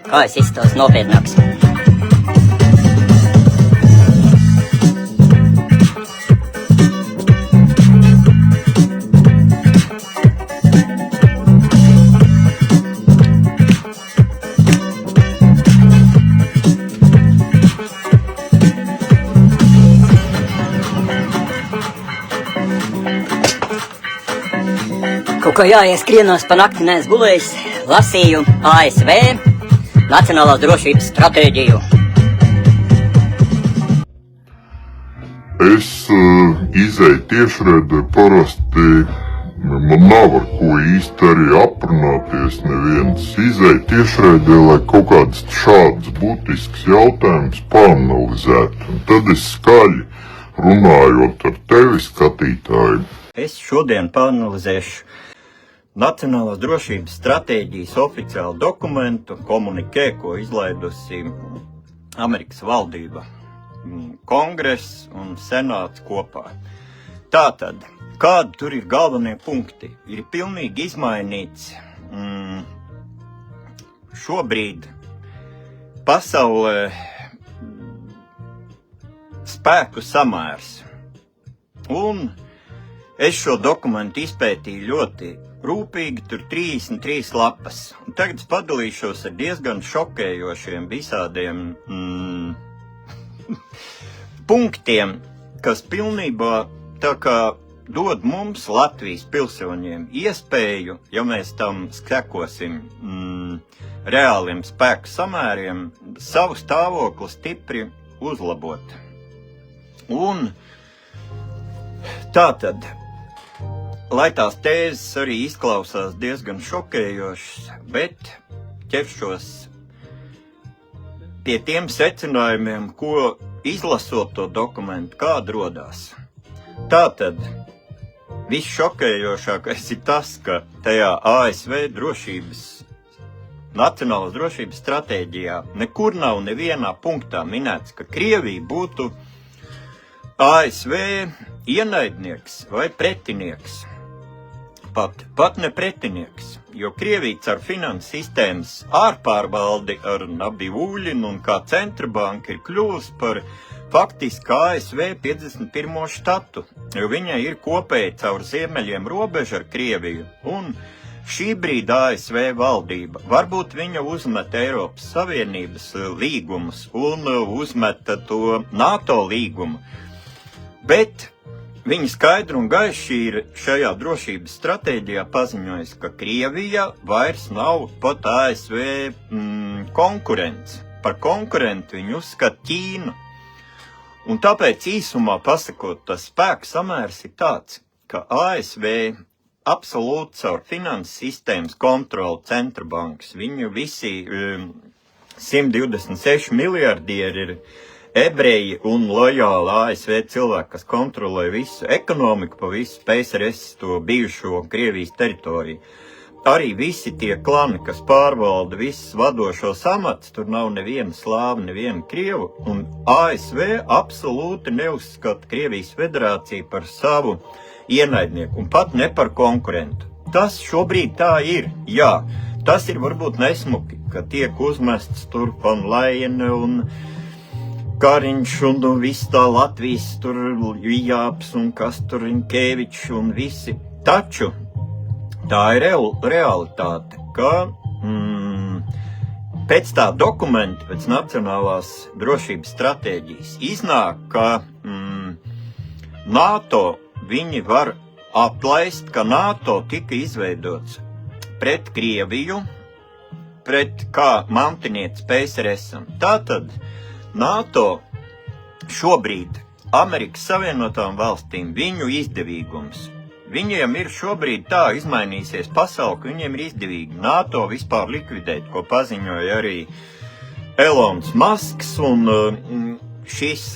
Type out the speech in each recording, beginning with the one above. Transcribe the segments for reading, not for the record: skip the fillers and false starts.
Kā es izstos nopietnāks? Kaut kā jāieskrienos pa nakti neesmu gulējis, lasīju ASV Nacionālās drošības stratēģiju. Es izēju tiešraidē parasti, man nav ar ko īsti arī aprunāties neviens. Izēju tiešraidē, lai kaut kāds šāds būtisks jautājums paanalizētu. Un tad es skaļi runājot ar tevi, skatītāju. Es šodien paanalizēšu Nacionālās drošības stratēģijas oficiālu dokumentu, komunikē, ko izlaidusi Amerikas valdība, kongress un senāts kopā. Tātad, kādi tur ir galvenie punkti? Ir pilnīgi izmainīts šobrīd pasaulē spēku samērs. Un es šo dokumentu izpētīju ļoti rūpīgi, tur 33 lapas. Un tagad es padalīšos ar diezgan šokējošiem visādiem punktiem, kas pilnībā tā kā dod mums, Latvijas pilsoņiem, iespēju, ja mēs tam sekosim reāliem spēku samēriem, savu stāvokli stipri uzlabot. Un tātad, lai tās tēzes arī izklausās diezgan šokējošas, bet ķeršos pie tiem secinājumiem, ko izlasot to dokumentu, kāda rodās. Tātad, visšokējošākais ir tas, ka tajā ASV Nacionālās drošības stratēģijā nekur nav nevienā punktā minēts, ka Krievija būtu ASV ienaidnieks vai pretinieks. Pat ne pretinieks, jo Krievija caur finanses sistēmas ārpārvaldi ar Nabīvuļinu un kā centrbanka ir kļuvusi par faktiski ASV 51. štatu, jo viņai ir kopēji caur ziemeļiem robeža ar Krieviju, un šī brīda ASV valdība, varbūt viņa uzmeta Eiropas Savienības līgumus un uzmeta to NATO līgumu, bet viņi skaidri un gaiši ir šajā drošības stratēģijā paziņojis, ka Krievija vairs nav pat ASV konkurents. Par konkurentu viņi uzskata Ķīnu. Un tāpēc īsumā pasakot, tas spēku samērs ir tāds, ka ASV absolūti caur finanses sistēmas kontroli centrbankas, viņu visi 126 miljardieri ir ebreji un lojāli ASV cilvēki, kas kontrolē visu ekonomiku pa visu PSRS, to bijušo Krievijas teritoriju. Arī visi tie klani, kas pārvalda visas vadošos amats, tur nav neviena slāva, neviena krievu, un ASV absolūti neuzskata Krievijas federāciju par savu ienaidnieku, un pat ne par konkurentu. Tas šobrīd tā ir, jā, tas ir varbūt nesmuki, ka tiek uzmests tur Van Lajene un Kariņš un viss tā Latvijas tur Vijāps un kas tur Rinkēvičs un visi. Taču tā ir realitāte, ka pēc tā dokumenta, pēc Nacionālās drošības stratēģijas iznāk, ka NATO viņi var aplaist, ka NATO tika izveidots pret Krieviju, pret kā mantinieci PSRS-am. Tātad NATO šobrīd Amerikas Savienotām valstīm viņu izdevīgums. Viņiem ir šobrīd tā izmainīsies pasauli, ka viņiem ir izdevīgi NATO vispār likvidēt, ko paziņoja arī Elons Masks un šis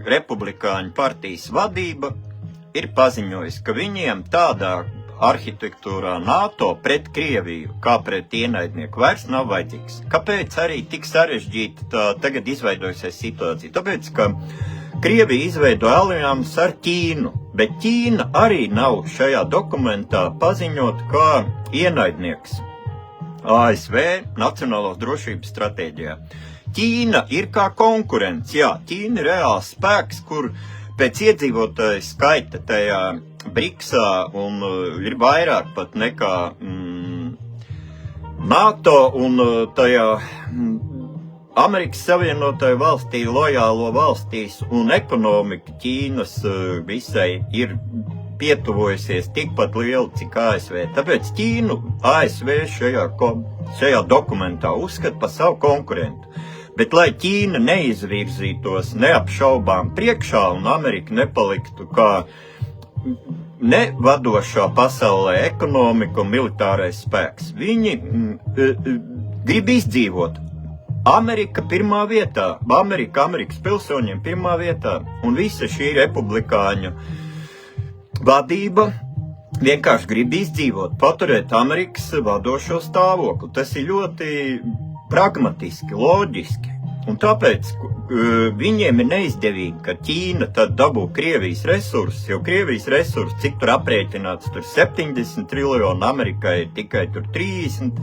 republikāņu partijas vadība ir paziņojis, ka viņiem tādā arhitektūrā NATO pret Krieviju, kā pret ienaidnieku, vairs nav vajadzīgs. Kāpēc arī tik sarežģīta tagad izveidojusies situācija? Tāpēc, ka Krievija izveido aliansi ar Ķīnu, bet Ķīna arī nav šajā dokumentā paziņot kā ienaidnieks. ASV Nacionālās drošības stratēģijā. Ķīna ir kā konkurents, jā, Ķīna ir reāls spēks, kur pēc iedzīvotāju skaita tajā BRICSā un ir vairāk pat nekā NATO un tajā Amerikas Savienotāju valstī, lojālo valstīs un ekonomika Ķīnas visai ir pietuvojusies tikpat liela, cik ASV. Tāpēc Ķīnu ASV šajā dokumentā uzskata par savu konkurentu. Bet lai Ķīna neizvirzītos neapšaubām priekšā un Amerika nepaliktu kā nevadošā pasaulē ekonomika un militārais spēks, viņi grib izdzīvot. Amerika pirmā vietā, Amerikas pilsoņiem pirmā vietā, un visa šī republikāņu vadība vienkārši grib izdzīvot, paturēt Amerikas vadošo stāvokli. Tas ir ļoti pragmatiski, loģiski. Un tāpēc viņiem ir neizdevīgi, ka Ķīna tad dabū Krievijas resursus, jo Krievijas resursi, cik tur aprēķināts, tur 70 triljoni, Amerikai ir tikai tur 30,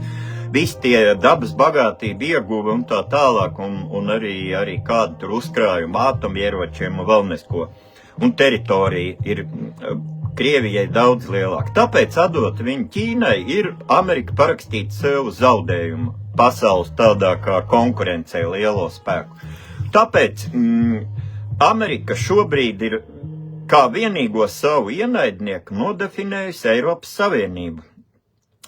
visi tie dabas bagātība ieguva un tā tālāk, un arī kādu tur uzkrājumu atomieročiem un vēl nesko. Un teritorija ir Krievijai daudz lielāka. Tāpēc atdot viņu Ķīnai ir Amerika parakstīt sev zaudējumu pasaules tādā kā konkurencei lielo spēku. Tāpēc Amerika šobrīd ir kā vienīgo savu ienaidnieku nodefinējusi Eiropas Savienību.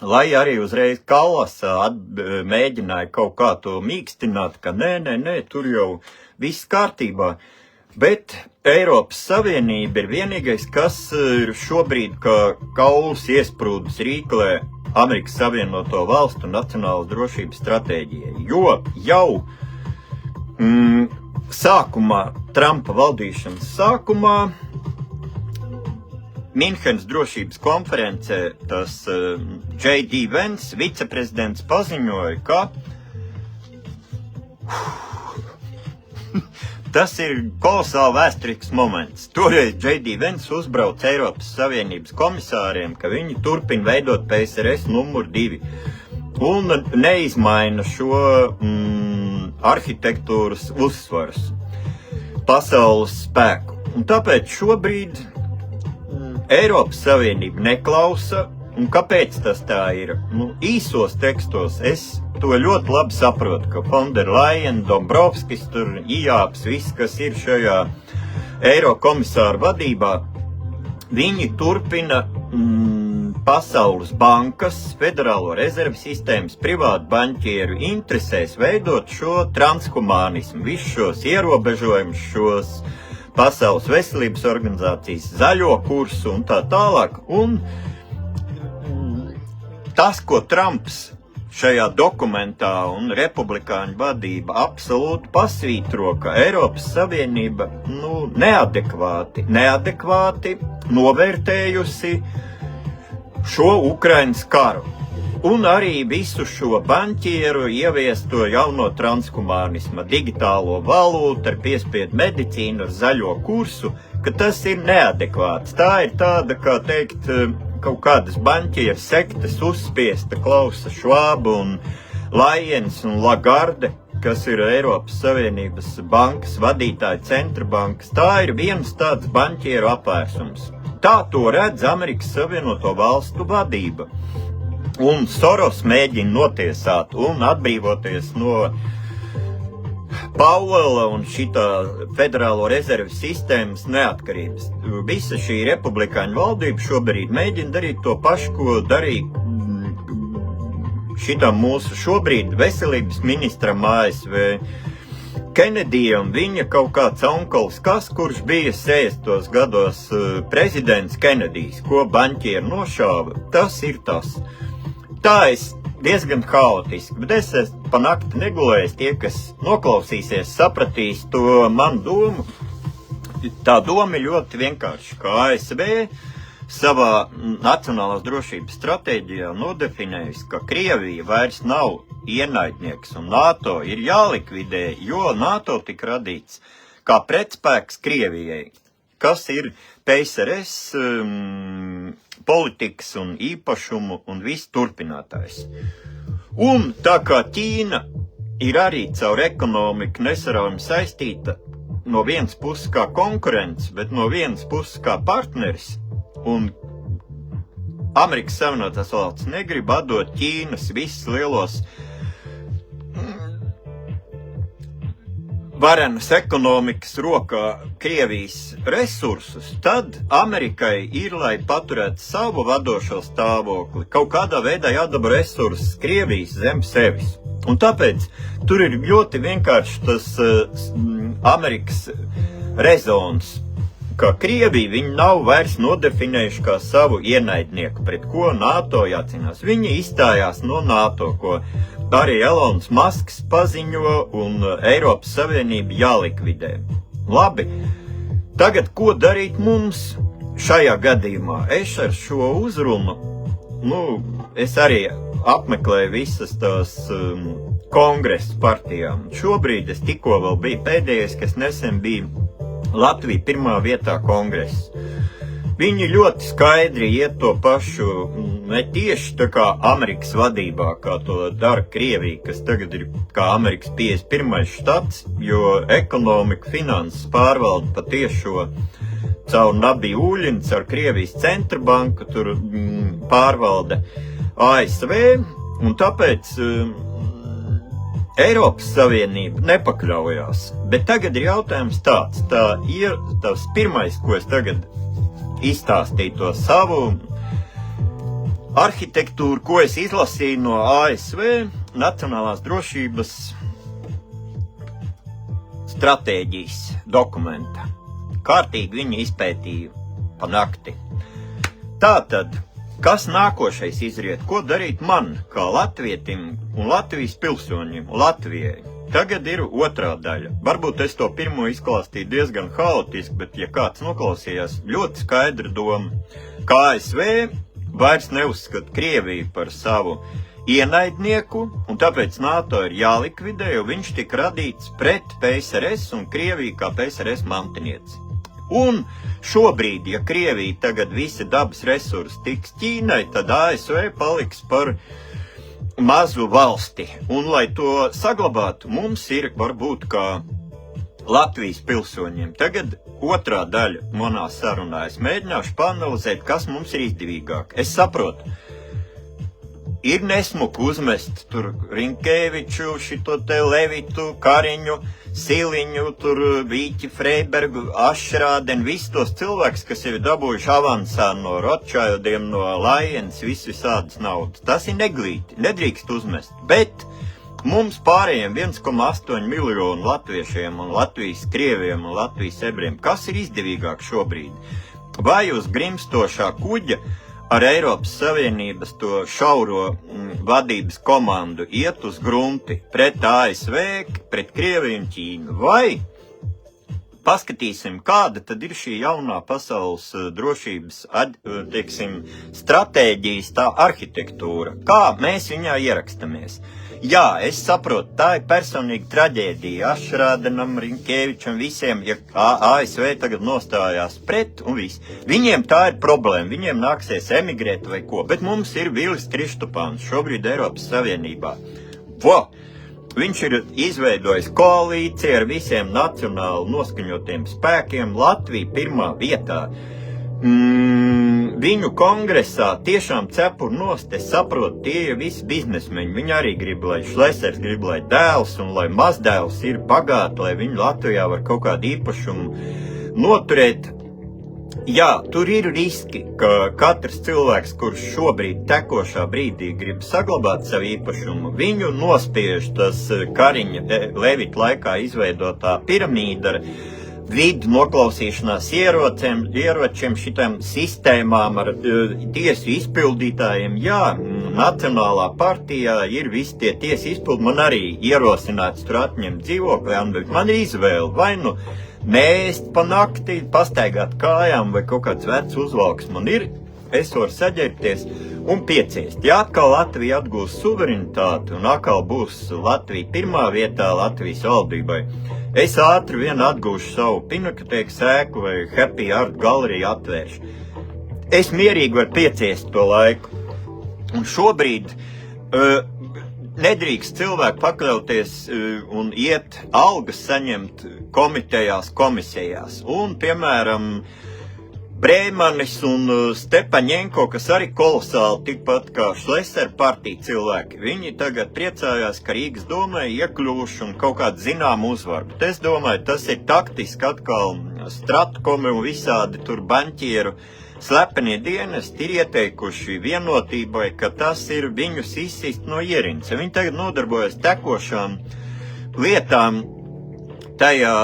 Lai arī uzreiz Kallas mēģināja kaut kā to mīkstināt, ka nē, tur jau viss kārtībā. Bet Eiropas Savienība ir vienīgais, kas ir šobrīd kā kauls iesprūdis rīklē Amerikas Savienoto valstu nacionālas drošības stratēģijai, jo jau sākumā, Trumpa valdīšanas sākumā, Minhenes drošības konferencē tas J.D. Vance, viceprezidents, paziņoja, ka tas ir kolosāli vēsturisks moments. Toreiz J.D. Vance uzbrauc Eiropas Savienības komisāriem, ka viņi turpina veidot PSRS numur 2 un neizmaina šo arhitektūras uzsvarus, pasaules spēku. Un tāpēc šobrīd Eiropas Savienība neklausa, un kāpēc tas tā ir? Īsos tekstos es to ļoti labi saprotu, ka von der Leyen, Dombrovskis, tur ijāps, viss, kas ir šajā Eirokomisāru vadībā, viņi turpina Pasaules bankas, Federālo rezervu sistēmas, privātu baņķieru interesēs veidot šo transhumānismu, visus šos ierobežojumus, šos Pasaules veselības organizācijas zaļo kursu un tā tālāk. Un tas, ko Trumps šajā dokumentā un republikāņu vadība absolūti pasvītro, ka Eiropas Savienība neadekvāti novērtējusi šo Ukrainas karu. Un arī visu šo baņķieru ieviesto jauno transhumānismu, digitālo valūtu ar piespiedu medicīnu, ar zaļo kursu, ka tas ir neadekvāts. Tā ir tāda, kā teikt, kaut kādas baņķieru sektas uzspiesta Klausa Švāba un Lajens un Lagarde, kas ir Eiropas Savienības bankas vadītāji, centra bankas. Tā ir viens tāds baņķieru apvērsums. Tā to redz Amerikas Savienoto valstu vadība. Un Soros mēģina notiesāt un atbrīvoties no Pauela un šitā Federālo rezervu sistēmas neatkarības. Visa šī republikāņu valdība šobrīd mēģina darīt to pašu, ko darīja šitam mūsu šobrīd veselības ministram ASV Kenedijam, viņa kaut kāds onkulis, kurš bija 60. gados prezidents Kenedijs, ko baņķieri nošāva, tas ir tas. Tā es diezgan haotiski, bet es pa nakti negulēju, tie, kas noklausīsies, sapratīs to manu domu. Tā doma ir ļoti vienkārši, ka ASV savā nacionālās drošības stratēģijā nodefinējusi, ka Krievija vairs nav ienaidnieks un NATO ir jālikvidē, jo NATO tika radīts kā pretspēks Krievijai, kas ir PSRS politikas un īpašumu un viss turpinātājs. Un tā kā Ķīna ir arī caur ekonomiku nesaraujami saistīta no vienas puses kā konkurents, bet no vienas puses kā partneris, un Amerikas Savienotās valsts negrib atdot Ķīnas visus lielos varenas ekonomikas rokā Krievijas resursus, tad Amerikai ir, lai paturētu savu vadošo stāvokli, kaut kādā veidā jādaba resursus Krievijas zem sevis. Un tāpēc tur ir ļoti vienkārši tas Amerikas rezons, ka Krievija viņi nav vairs nodefinējuši kā savu ienaidnieku, pret ko NATO jācīnās. Viņi izstājās no NATO, ko arī Elons Masks paziņo un Eiropas Savienība jālikvidē. Labi, tagad ko darīt mums šajā gadījumā? Es ar šo uzrunu, es arī apmeklēju visas tās kongresa partijām. Šobrīd es tikko vēl biju pēdējais, kas nesen bija Latvija pirmā vietā kongresa. Viņi ļoti skaidri iet to pašu, ne tieši tā kā Amerikas vadībā, kā to dara Krievija, kas tagad ir kā Amerikas 51. štats, jo ekonomika, finanses pārvalda patiešo caur Nabiju Uļinu, caur Krievijas centrbanku, tur pārvalda ASV, un tāpēc Eiropas Savienība nepakļaujās. Bet tagad ir jautājums tāds, tas pirmais, ko es tagad izstāstīju to savu arhitektūru, ko es izlasīju no ASV Nacionālās drošības stratēģijas dokumenta. Kārtīgi viņi izpētīja pa nakti. Tātad, kas nākošais izriet? Ko darīt man, kā latvietim un Latvijas pilsoņiem, Latvijai? Tagad ir otrā daļa. Varbūt es to pirmo izklāstīju diezgan haotiski, bet ja kāds noklausījās, ļoti skaidra doma, ka ASV vairs neuzskata Krieviju par savu ienaidnieku, un tāpēc NATO ir jālikvidē, jo viņš tika radīts pret PSRS un Krieviju kā PSRS mantinieci. Un šobrīd, ja Krievija tagad visi dabas resursi tiks Ķīnai, tad ASV paliks par mazu valsti. Un, lai to saglabātu, mums ir varbūt kā Latvijas pilsoņiem. Tagad otrā daļa manā sarunā. Es mēģināšu paanalizēt, kas mums ir izdevīgāk. Es saprotu, ir nesmuku uzmest tur Rinkēviču, šito te Levitu, Kariņu, Siliņu, tur Vīķi, Freibergu, Ašrādeni, visus tos cilvēkus, kas ir dabūjuši avansā no Rothschildiem, no Lions, visādas naudas. Tas ir neglīti, nedrīkst uzmest. Bet mums pārējiem 1,8 miljonu latviešiem un Latvijas krieviem un Latvijas ebriem, kas ir izdevīgāk šobrīd? Vai uz grimstošā kuģa ar Eiropas Savienības to šauro vadības komandu iet uz grunti pret ASV, pret Krieviju un Ķīnu? Vai paskatīsim, kāda tad ir šī jaunā pasaules drošības, stratēģijas tā arhitektūra? Kā mēs viņā ierakstamies? Jā, es saprotu, tā ir personīga traģēdija Ašrādenam, Rinkēvičam, visiem, ja ASV tagad nostājās pret un viss. Viņiem tā ir problēma, viņiem nāksies emigrēt vai ko, bet mums ir Vilis Kristupāns šobrīd Eiropas Savienībā. Viņš ir izveidojis koalīciju ar visiem nacionāli noskaņotiem spēkiem, Latvija pirmā vietā. Viņu kongresā tiešām cepur nost, es saprotu, tie ir visi biznesmeņi. Viņi arī grib, lai Šlesers grib, lai dēls un lai mazdēls ir bagāti, lai viņi Latvijā var kaut kādu īpašumu noturēt. Jā, tur ir riski, ka katrs cilvēks, kurš šobrīd tekošā brīdī grib saglabāt savu īpašumu, viņu nospiež tas Kariņa Levita laikā izveidotā piramīda ar vidu noklausīšanās ieročiem, šitām sistēmām ar tiesu izpildītājiem. Jā, Nacionālā partijā ir visi tie tiesu izpildi. Man arī ierosināts tur atņemt dzīvokli, bet man ir izvēle. Vai nu mēst pa nakti, pastaigāt kājām vai kaut kāds vecs uzvalks man ir, es varu saģērbties un pieciest. Ja atkal Latvija atgūs suverenitāti un atkal būs Latvija pirmā vietā Latvijas valdībai, es ātri vien atgūšu savu Pinakotēkas ēku vai Happy Art galeriju atvēršu. Es mierīgi varu pieciest to laiku. Un šobrīd nedrīkst cilvēki pakļauties un iet algas saņemt komitejās, komisijās. Un, piemēram, Brēmanis un Stepaņenko, kas arī kolosāli tikpat kā Šlesera partija cilvēki, viņi tagad priecājās, ka Rīgas domē iekļuvuši un kaut kādu zināmu uzvaru. Bet es domāju, tas ir taktiski atkal Stratkomi un visādi tur baņķieru slepenie dienesti ir ieteikuši vienotībai, ka tas ir viņus izsist no ierīnas. Viņi tagad nodarbojas tekošām lietām tajā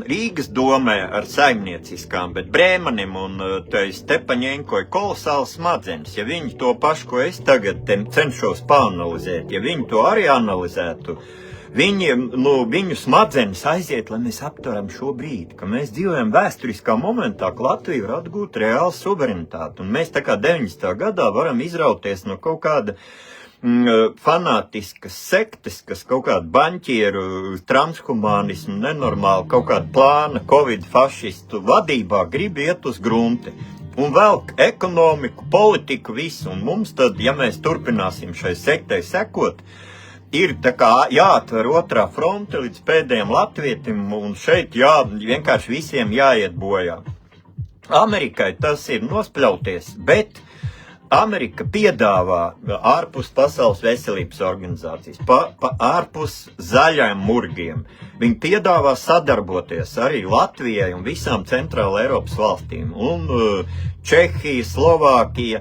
Rīgas domē ar saimnieciskām, bet Brēmanim un Stepaņenko ir kolosāli smadzenes. Ja viņi to pašu, ko es tagad cenšos paanalizēt, ja viņi to arī analizētu, viņu smadzenes aiziet, lai mēs aptveram šo brīdi, ka mēs dzīvojam vēsturiskā momentā, ka Latvija var atgūt reālu suverenitāti. Un mēs tā kā 90. gadā varam izrauties no kaut kāda fanātiskas sektes, kas kaut kādu baņķieru, transhumanismu, nenormālu kaut kādu plāna, covid fašistu vadībā grib iet uz grunti. Un velk ekonomiku, politiku, visu. Un mums tad, ja mēs turpināsim šai sektai sekot, ir tā kā jāatver otrā fronte līdz pēdējiem latvietim, un šeit vienkārši visiem jāiet bojā. Amerikai tas ir nospļauties, bet Amerika piedāvā ārpus Pasaules veselības organizācijas, ārpus zaļajiem murgiem. Viņi piedāvā sadarboties arī Latvijai un visām centrāla Eiropas valstīm. Un Čehija, Slovākija,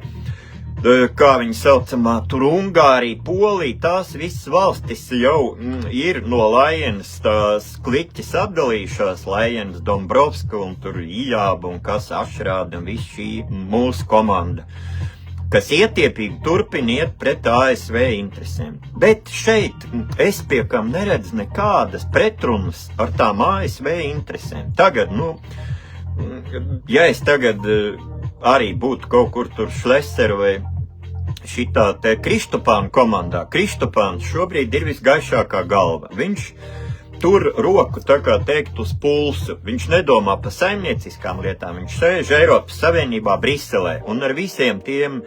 kā viņi saucamā, tur Ungārija, Polija, tās visas valstis jau ir no Lajenas tās kliķis atdalījušās, Lajenas, Dombrovska un tur Ijāba un kas Ašrāda un viss šī mūsu komanda, kas ietiepīgi turpina iet pret ASV interesēm. Bet šeit es pie kam neredzu nekādas pretrunas ar tām ASV interesēm. Tagad, ja es tagad arī būtu kaut kur tur Šlesera vai šitā te Kristopāna komandā, Kristopāns šobrīd ir visgaišākā galva. Viņš tur roku, tā kā teikt, uz pulsu. Viņš nedomā par saimnieciskām lietām, viņš sēž Eiropas Savienībā Briselē un ar visiem tiem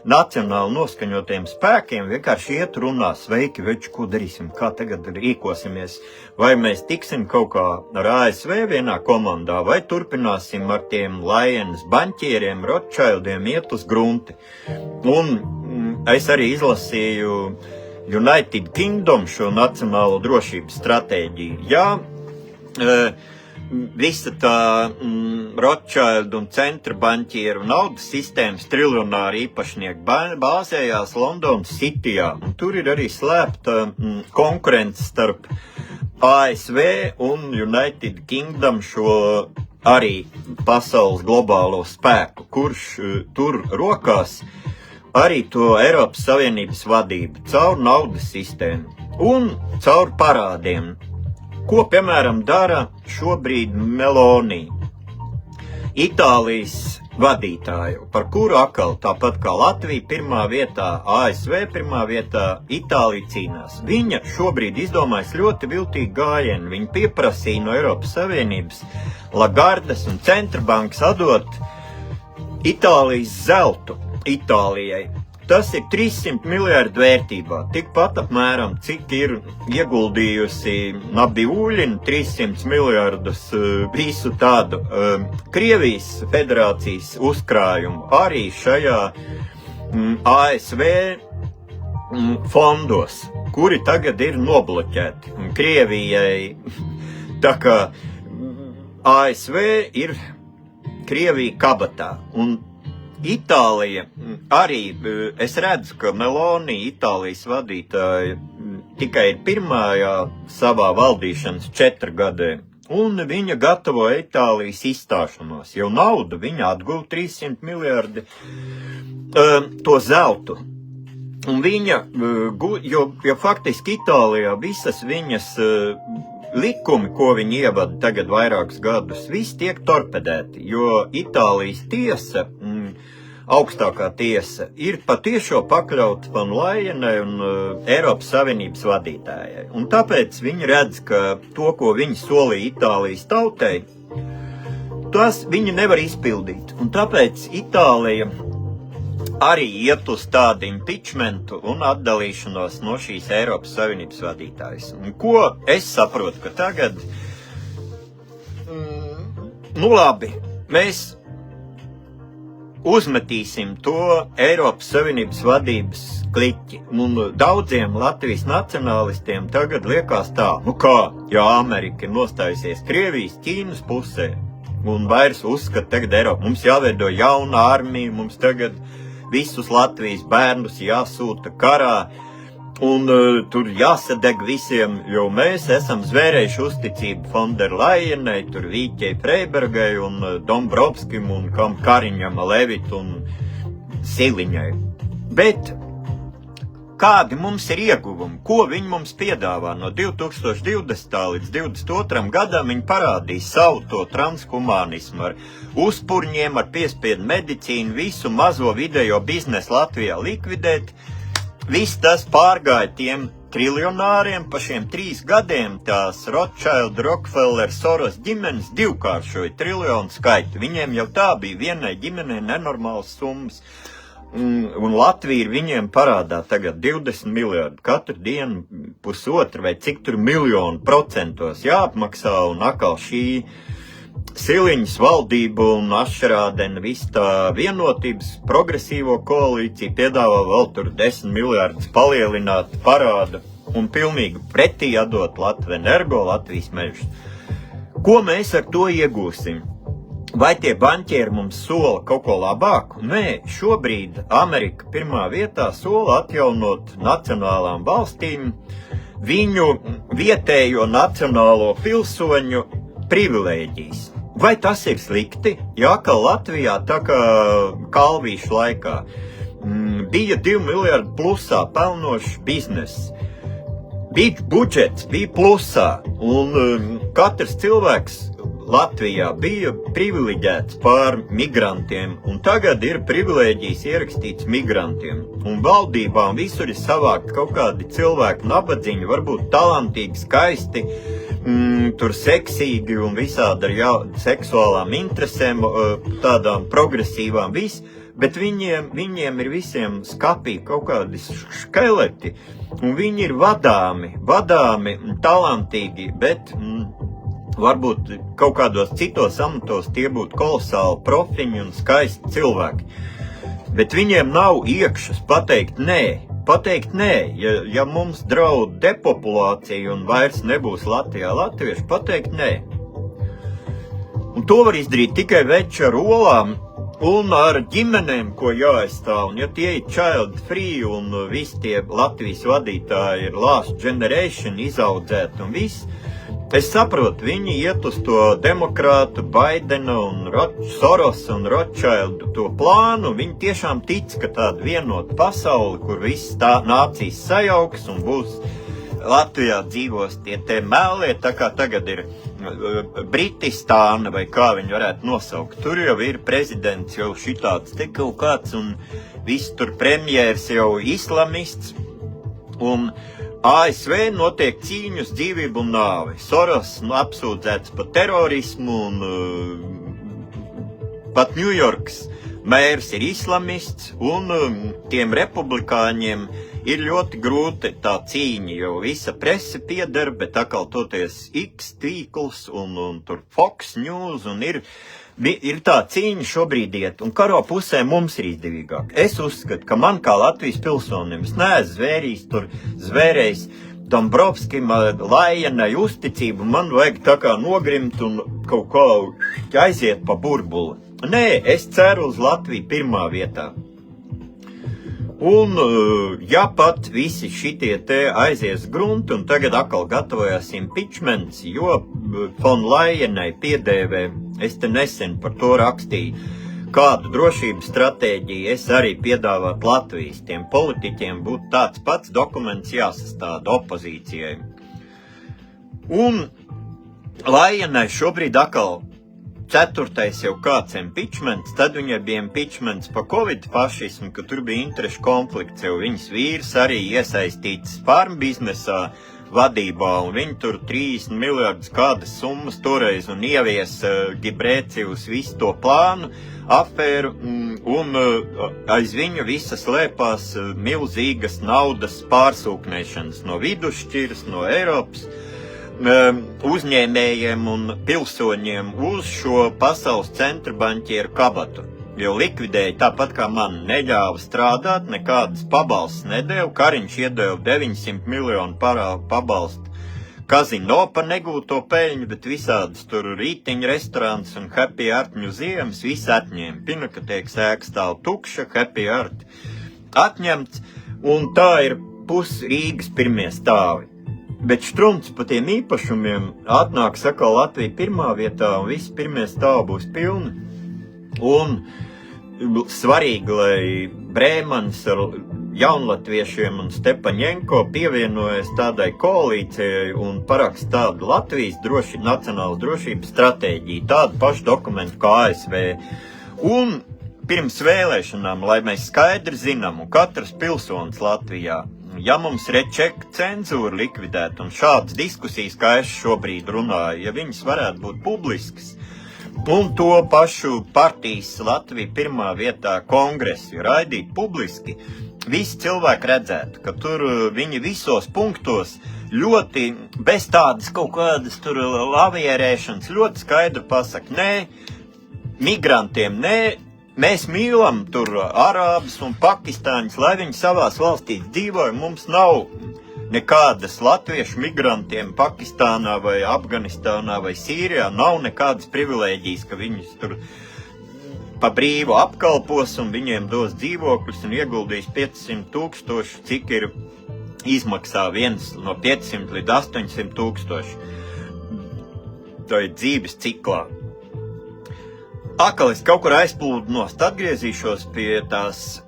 nacionāli noskaņotiem spēkiem vienkārši iet runā, sveiki, veči, ko darīsim, kā tagad rīkosimies, vai mēs tiksim kaut kā ar ASV vienā komandā, vai turpināsim ar tiem Lajenas baņķieriem, Rothschildiem iet uz grunti. Un es arī izlasīju United Kingdom šo nacionālo drošības stratēģiju. Jā, visa tā Rothschild un centra baņķieru naudas sistēmas triljonāri īpašnieki bāzējās Londonas Cityjā. Un tur ir arī slēpta konkurence starp ASV un United Kingdom šo arī pasaules globālo spēku, kurš tur rokās arī to Eiropas Savienības vadību caur naudas sistēmu un caur parādiem. Ko, piemēram, dara šobrīd Meloni, Itālijas vadītāju, par kuru atkal, tāpat kā Latvija pirmā vietā, ASV pirmā vietā, Itālija cīnās. Viņa šobrīd izdomājas ļoti viltīgu gājienu. Viņa pieprasīja no Eiropas Savienības Lagardes un Centrbankas atdot Itālijas zeltu Itālijai. Tas ir 300 miljardu vērtībā, tikpat apmēram, cik ir ieguldījusi Nabiuļina 300 miljardus visu tādu Krievijas federācijas uzkrājumu arī šajā ASV fondos, kuri tagad ir nobloķēti. Krievijai, tā kā ASV ir Krievija kabatā, un Itālija arī, es redzu, ka Meloni, Itālijas vadītāja, tikai ir pirmajā savā valdīšanas 4 gadē, un viņa gatavo Itālijas izstāšanos. Jau naudu viņa atguva 300 miljardi to zeltu. Un viņa, jo faktiski Itālijā visas viņas likumi, ko viņi ievada tagad vairākus gadus, viss tiek torpedēti, jo Itālijas tiesa, augstākā tiesa, ir patiešo pakļauts Van Lajenai un Eiropas Savienības vadītājai. Un tāpēc viņi redz, ka to, ko viņi solīja Itālijas tautai, tas viņi nevar izpildīt. Un tāpēc Itālija arī iet uz tādu impeachmentu un atdalīšanos no šīs Eiropas Savienības vadītājas. Un ko es saprotu, ka tagad, labi, mēs uzmetīsim to Eiropas Savienības vadības kliķi. Un daudziem Latvijas nacionālistiem tagad liekas tā, ja Amerika ir nostājusies Krievijas, Ķīnas pusē un vairs uzskata tagad Eiropu, mums jāveido jauna armija, mums tagad visus Latvijas bērnus jāsūta karā, un tur jāsadeg visiem, jo mēs esam zvērējuši uzticību Fonderlajenai, tur Vīķei Freibergai un Dombrovskim un Kariņam, Levit un Siliņai. Bet kādi mums ir ieguvumi? Ko viņi mums piedāvā? No 2020. līdz 2022. gadam viņi parādīja savu to transhumānismu ar uzpurņiem, ar piespiedu medicīnu, visu mazo vidējo biznesu Latvijā likvidēt. Viss tas pārgāja tiem triljonāriem pa šiem 3 gadiem, tās Rothschild, Rockefeller, Soros ģimenes divkāršoja triljonu skaitu. Viņiem jau tā bija vienai ģimenei nenormāls summas. Un Latvija ir viņiem parādā tagad 20 miljardi, katru dienu 1,5 vai cik tur miljonu procentos jāapmaksā, un atkal šī Siliņas valdība un Ašrādena viss tā vienotības progresīvo koalīcija piedāvā vēl tur 10 miljardus palielināt parādu un pilnīgi pretī atdot Latvijas Energo, Latvijas mežus. Ko mēs ar to iegūsim? Vai tie banķieri mums sola kaut ko labāku? Nē, šobrīd Amerika pirmā vietā sola atjaunot nacionālām valstīm viņu vietējo nacionālo pilsoņu privilēģijas. Vai tas ir slikti? Jā, ka Latvijā tā kā Kalvīšu laikā bija 2 miljardi plusā pelnošs bizness. Bija budžets, bija plusā, un katrs cilvēks Latvijā bija privileģēts pār migrantiem, un tagad ir privilēģijas ierakstīts migrantiem. Un valdībām visur ir savākt kaut kādi cilvēki nabadzīņi, varbūt talantīgi, skaisti, tur seksīgi un visādi ar seksuālām interesēm, tādām progresīvām viss, bet viņiem ir visiem skapī kaut kādi škeleti, un viņi ir vadāmi, talantīgi, bet varbūt kaut kādos citos amatos tie būtu kolosāli profiņi un skaisti cilvēki. Bet viņiem nav iekšas pateikt nē. Ja mums draud depopulācija un vairs nebūs Latvijā latvieši, pateikt nē. Un to var izdarīt tikai veči ar olām un ar ģimenēm, ko jāaizstāv. Un ja tie ir child free un visi tie Latvijas vadītāji ir last generation izaudzēti un viss, es saprotu, viņi iet uz to demokrātu Baidena un Soros un Rothschild to plānu. Viņi tiešām tic, ka tāda vienota pasauli, kur viss nācijas sajauks un būs Latvijā dzīvos tie mēlie, tā kā tagad ir Britistāna vai kā viņi varētu nosaukt. Tur jau ir prezidents jau šitāds te kaut kāds un viss tur premjērs jau islamists. Un ASV notiek cīņu uz dzīvību un nāvi. Soros apsūdzēts par terorismu un pat Ņujorkas mērs ir islamists un tiem republikāņiem ir ļoti grūti tā cīņa, jo visa prese pieder, bet atkal toties X tīkls un tur Fox News un ir tā cīņa šobrīd iet, un karo pusē mums ir izdevīgāk. Es uzskatu, ka man kā Latvijas pilsonim, es neesmu zvērējis Dombrovskim, Lajenai uzticību, man vajag tā kā nogrimt un kaut kā aiziet pa burbuli. Nē, es ceru uz Latviju pirmā vietā. Un ja pat visi šitie te aizies grunti un tagad atkal gatavojas impeachments, jo Fonderlajenai piedēvē, es te nesen par to rakstīju, kādu drošības stratēģiju es arī piedāvātu Latvijas. Tiem politiķiem būtu tāds pats dokuments jāsastāda opozīcijai. Un Lajenai šobrīd atkal 4. jau kāds impeachments, tad viņai bija impeachments pa Covid fašismu, ka tur bija interešu konflikts, jo viņas vīrs arī iesaistīts farm biznesā, vadībā, un viņi tur 30 miljardus kādas summas toreiz un ievies Gibrēcijus visu to plānu, afēru, un aiz viņu visas slēpās milzīgas naudas pārsūknēšanas no vidusšķiras, no Eiropas uzņēmējiem un pilsoņiem uz šo pasaules centra banķieru kabatu. Jo likvidēja tāpat kā man, neļāva strādāt, nekādas pabalstas nedēva, Kariņš iedeva 900 miljonu pabalstu kazino par negūto peļņu, bet visādas tur rītiņu restorāns un Happy Art muzejums visi atņēma. Pinakotēkas ēka stāv tukša, Happy Art atņemts, un tā ir pus Rīgas pirmie stāvi. Bet Štrumts pa tiem īpašumiem atnāk, saka, Latvija pirmā vietā, un visi pirmie stāvi būs pilni. Un svarīgi, lai Brēmanis ar jaunlatviešiem un Stepaņenko pievienojas tādai koalīcijai un parakst tādu Latvijas nacionālas drošības stratēģiju, tādu pašu dokumentu kā ASV. Un pirms vēlēšanām, lai mēs skaidri zinām, un katrs pilsonis Latvijā, ja mums rečeka cenzūra likvidēt un šādas diskusijas, kā es šobrīd runāju, ja viņas varētu būt publiskas, un to pašu partijas Latvija pirmā vietā kongresu raidīt publiski, visi cilvēki redzētu, ka tur viņi visos punktos ļoti bez tādas kaut kādas tur lavierēšanas ļoti skaidri pasaka, nē, migrantiem nē, mēs mīlam tur arābus un pakistāņus, lai viņi savās valstīs dzīvoja, mums nav nekādas latviešu migrantiem Pakistānā vai Afganistānā vai Sīrijā, nav nekādas privilēģijas, ka viņus tur pa brīvu apkalpos un viņiem dos dzīvokļus un ieguldīs 500 000, cik ir izmaksā viens no 500 līdz 800 000. Tā ir dzīves ciklā. Akal es kaut kur aizplūdu nost, atgriezīšos pie tās,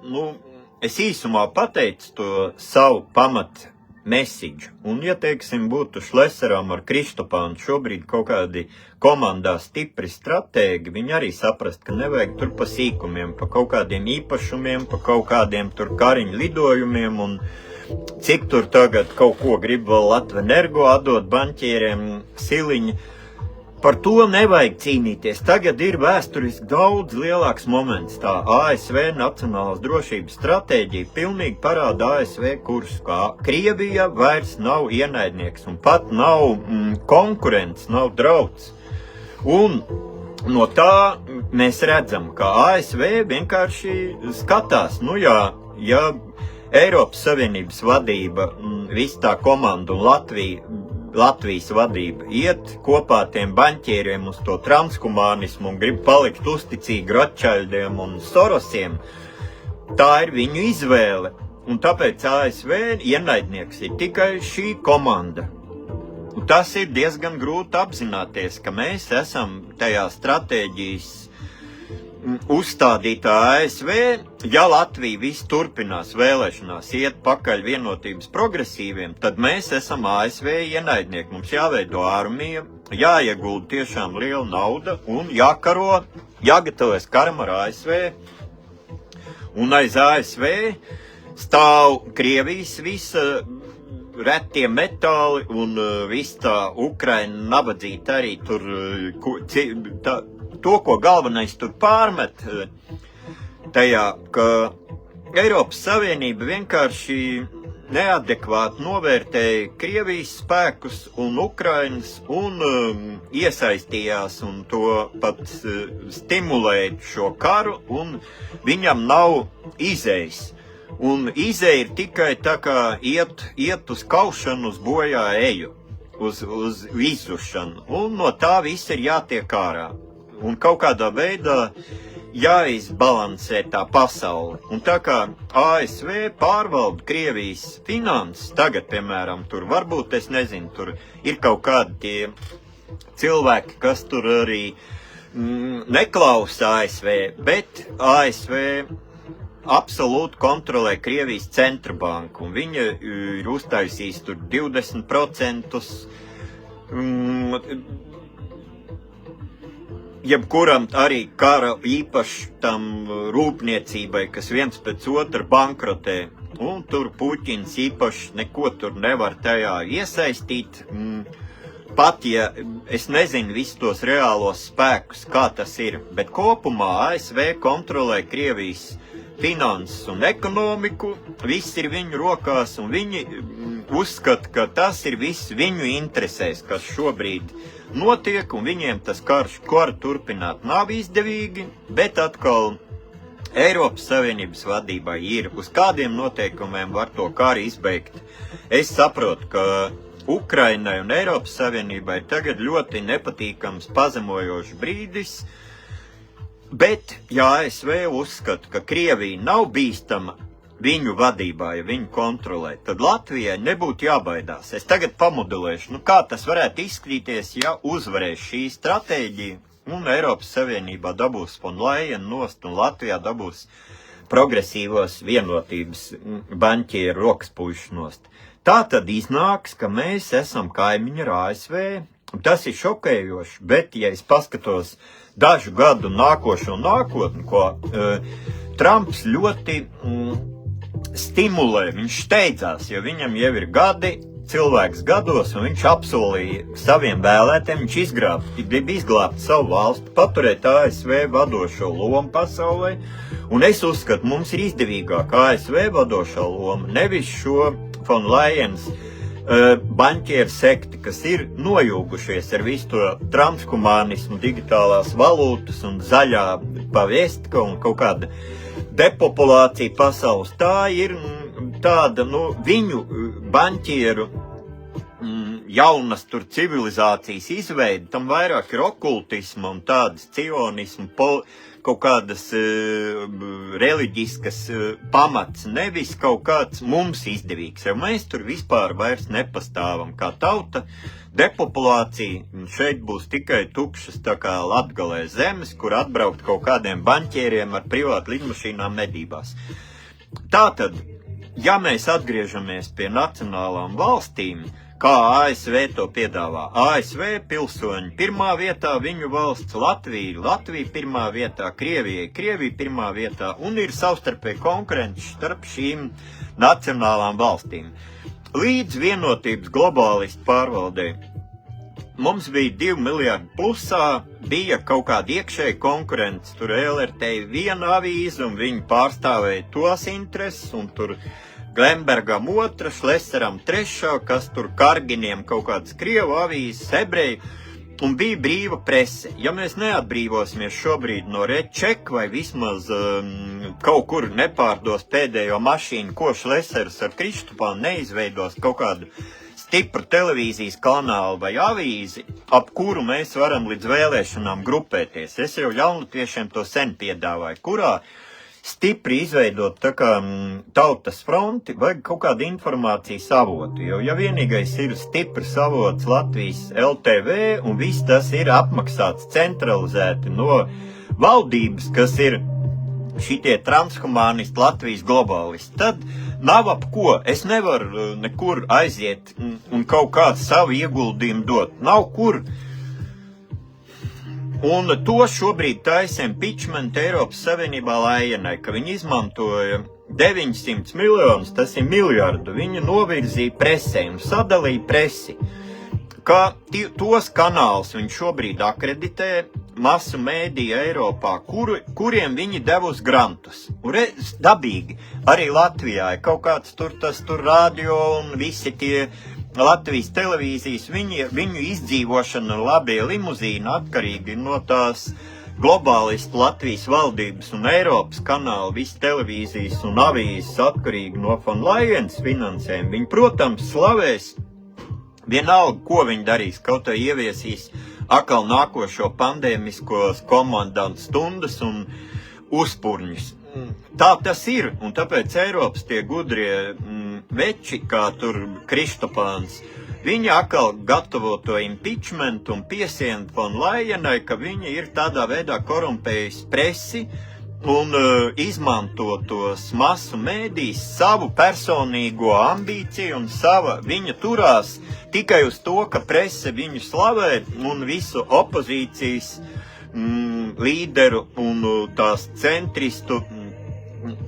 es īsumā pateicu to savu pamat message. Un, ja teiksim, būtu Šleseram ar Kristopānu šobrīd kaut kādi komandā stipri stratēgi, viņi arī saprast, ka nevajag tur pa sīkumiem, pa kaut kādiem īpašumiem, pa kaut kādiem tur Kariņu lidojumiem un cik tur tagad kaut ko grib vēl Latvenergo atdot banķieriem Siliņa. Par to nevajag cīnīties. Tagad ir vēsturiski daudz lielāks moments. Tā ASV nacionālās drošības stratēģija pilnīgi parāda ASV kursu, kā Krievija vairs nav ienaidnieks un pat nav konkurents, nav drauds. Un no tā mēs redzam, ka ASV vienkārši skatās, ja Eiropas Savienības vadība, visa tā komanda un Latvijas vadība iet kopā tiem baņķieriem uz to transhumānismu un grib palikt uzticīgi Rotšaildiem un Sorosiem, tā ir viņu izvēle. Un tāpēc ASV ienaidnieks ir tikai šī komanda. Un tas ir diezgan grūti apzināties, ka mēs esam tajā stratēģijas uzstādītā ASV, ja Latvija viss turpinās vēlēšanās iet pakaļ vienotības progresīviem, tad mēs esam ASV ienaidnieki. Mums jāveido armija, jāiegulda tiešām liela nauda un jākaro, jāgatavojas karam ar ASV. Un aiz ASV stāv Krievijas visa retie metāli un viss tā Ukraina nabadzīta arī tur to, ko galvenais tur pārmet tajā, ka Eiropas Savienība vienkārši neadekvāti novērtēja Krievijas spēkus un Ukrainas un iesaistījās un to pat stimulēja šo karu un viņam nav izējas. Un izēja ir tikai tā kā iet uz kaušanu, uz bojā eju, uz izzušanu. Un no tā viss ir jātiek ārā. Un kaut kādā veidā jāizbalansē tā pasaule. Un tā kā ASV pārvalda Krievijas finanses, tagad, piemēram, tur varbūt, es nezinu, tur ir kaut kādi tie cilvēki, kas tur arī neklausa ASV, bet ASV absolūti kontrolē Krievijas centra banku, un viņa ir uztaisījis tur 20%, jebkuram arī kara īpaši tam rūpniecībai, kas viens pēc otra bankrotē. un tur Puķins īpaši neko tur nevar tajā iesaistīt. Pat ja es nezinu visus tos reālos spēkus, kā tas ir, bet kopumā ASV kontrolē Krievijas finanses un ekonomiku, viss ir viņu rokās, un viņi uzskata, ka tas ir viss viņu interesēs, kas šobrīd notiek, un viņiem tas karš turpināt nav izdevīgi, bet atkal Eiropas Savienības vadībai ir, uz kādiem noteikumiem var to karu izbeigt. Es saprotu, ka Ukrainai un Eiropas Savienībai tagad ļoti nepatīkams pazemojošs brīdis, bet, ja ASV uzskata, ka Krievija nav bīstama viņu vadībā, ja viņu kontrolē, tad Latvijai nebūtu jābaidās. Es tagad pamodelēšu, kā tas varētu izskatīties, ja uzvarēs šī stratēģija, un Eiropas Savienībā dabūs von Leyen nost, un Latvijā dabūs progresīvos vienotības baņķieru rokas puišu nost. Tā tad iznāks, ka mēs esam kaimiņi ar ASV. Tas ir šokējoši, bet, ja es paskatos dažu gadu nākošo nākotni, ko Trumps ļoti stimulē, viņš steidzās, jo viņam jau ir gadi, cilvēks gados, un viņš apsolīja saviem vēlētiem, viņš grib izglābt savu valstu, paturēt ASV vadošo lomu pasaulē, un es uzskatu, mums ir izdevīgāk ASV vadošā loma, nevis šo von Leyens baņķieru sekti, kas ir nojūgušies ar visu to transhumanismu, digitālās valūtas un zaļā paviestka un kaut kāda depopulācija pasaules. Tā ir tāda, viņu baņķieru jaunas tur civilizācijas izveida, tam vairāk ir okultisma un tādas cionismu, kaut kādas reliģiskas pamats, nevis kaut kāds mums izdevīgs, jo mēs tur vispār vairs nepastāvam kā tauta. Depopulācija šeit būs tikai tukšas tā kā Latgalē zemes, kur atbraukt kaut kādiem baņķieriem ar privātu lidmašīnām medībās. Tātad, ja mēs atgriežamies pie nacionālām valstīm, kā ASV to piedāvā, ASV pilsoņi pirmā vietā, viņu valsts Latvija pirmā vietā, Krievija pirmā vietā, un ir savstarpēji konkurence starp šīm nacionālām valstīm. Līdz vienotības globālistu pārvaldē mums bija 2 miljardi plusā, bija kaut kāda iekšēja konkurence, tur LRT viena avīze, un viņi pārstāvēja tos intereses, un tur Glembergam otra, Šleseram trešā, kas tur Karginiem kaut kādas krievu avīzes, ebreju, un bija brīva prese. Ja mēs neatbrīvosimies šobrīd no Redcheck vai vismaz kaut kur nepārdos pēdējo mašīnu, ko Šlesers ar Kristupānu neizveidos kaut kādu stipru televīzijas kanālu vai avīzi, ap kuru mēs varam līdz vēlēšanām grupēties. Es jau jaunatviešiem to sen piedāvāju, kurā stipri izveidot tā kā tautas fronti, vajag kaut kādu informācijas avotu, jo ja vienīgais ir stiprs avots Latvijas LTV, un viss tas ir apmaksāts centralizēti no valdības, kas ir šitie transhumanisti Latvijas globālisti, tad nav ap ko. Es nevaru nekur aiziet un kaut kādu savu ieguldījumu dot. Nav kur. Un to šobrīd taisa impeachment Eiropas Savienībā Leyenai, ka viņi izmantoja 900 miljonus, tas ir miljardu, viņi novirzīja presē un sadalīja presi, ka tos kanālus viņi šobrīd akreditē masu mēdīja Eiropā, kuriem viņi devus grantus. Un dabīgi, arī Latvijā ir kaut kāds tur radio un visi tie Latvijas televīzijas, viņu izdzīvošana un labie limuzīni atkarīgi no tās globālistu Latvijas valdības un Eiropas kanāla, visi televīzijas un avīzes atkarīgi no von Leyens finansēm. Viņi, protams, slavēs vienalga, ko viņi darīs, kaut vai ieviesīs atkal nākošo pandēmiskos komandantu stundas un uzpurņus. Tā tas ir, un tāpēc Eiropas tie gudrie veči, kā tur Kristopāns, viņi atkal gatavo to impeachment un piesien von Leyenai, ka viņa ir tādā veidā korumpējusi presi un izmanto tos masu mēdīs savu personīgo ambīciju un viņa turās tikai uz to, ka prese viņu slavē un visu opozīcijas līderu un tās centristu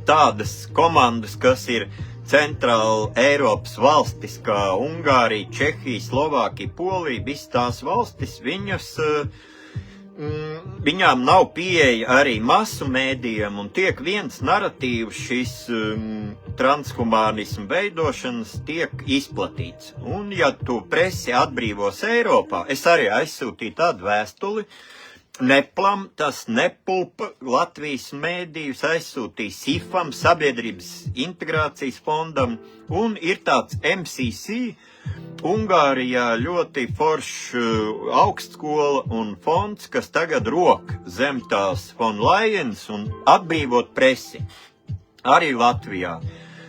tādas komandas, kas ir centrāla Eiropas valstis, kā Ungārija, Čehija, Slovākija, Polija, visas tās valstis, viņām nav pieeja arī masu mēdījiem un tiek viens naratīvs šis transhumānismu veidošanas tiek izplatīts. Un ja tu presi atbrīvos Eiropā, es arī aizsūtīju tādu vēstuli, Neplam, tas Nepulpa, Latvijas mēdījus aizsūtīja SIFam, Sabiedrības integrācijas fondam, un ir tāds MCC, Ungārijā ļoti foršs augstskola un fonds, kas tagad rok zem tās von Leyens un atbrīvot presi, arī Latvijā.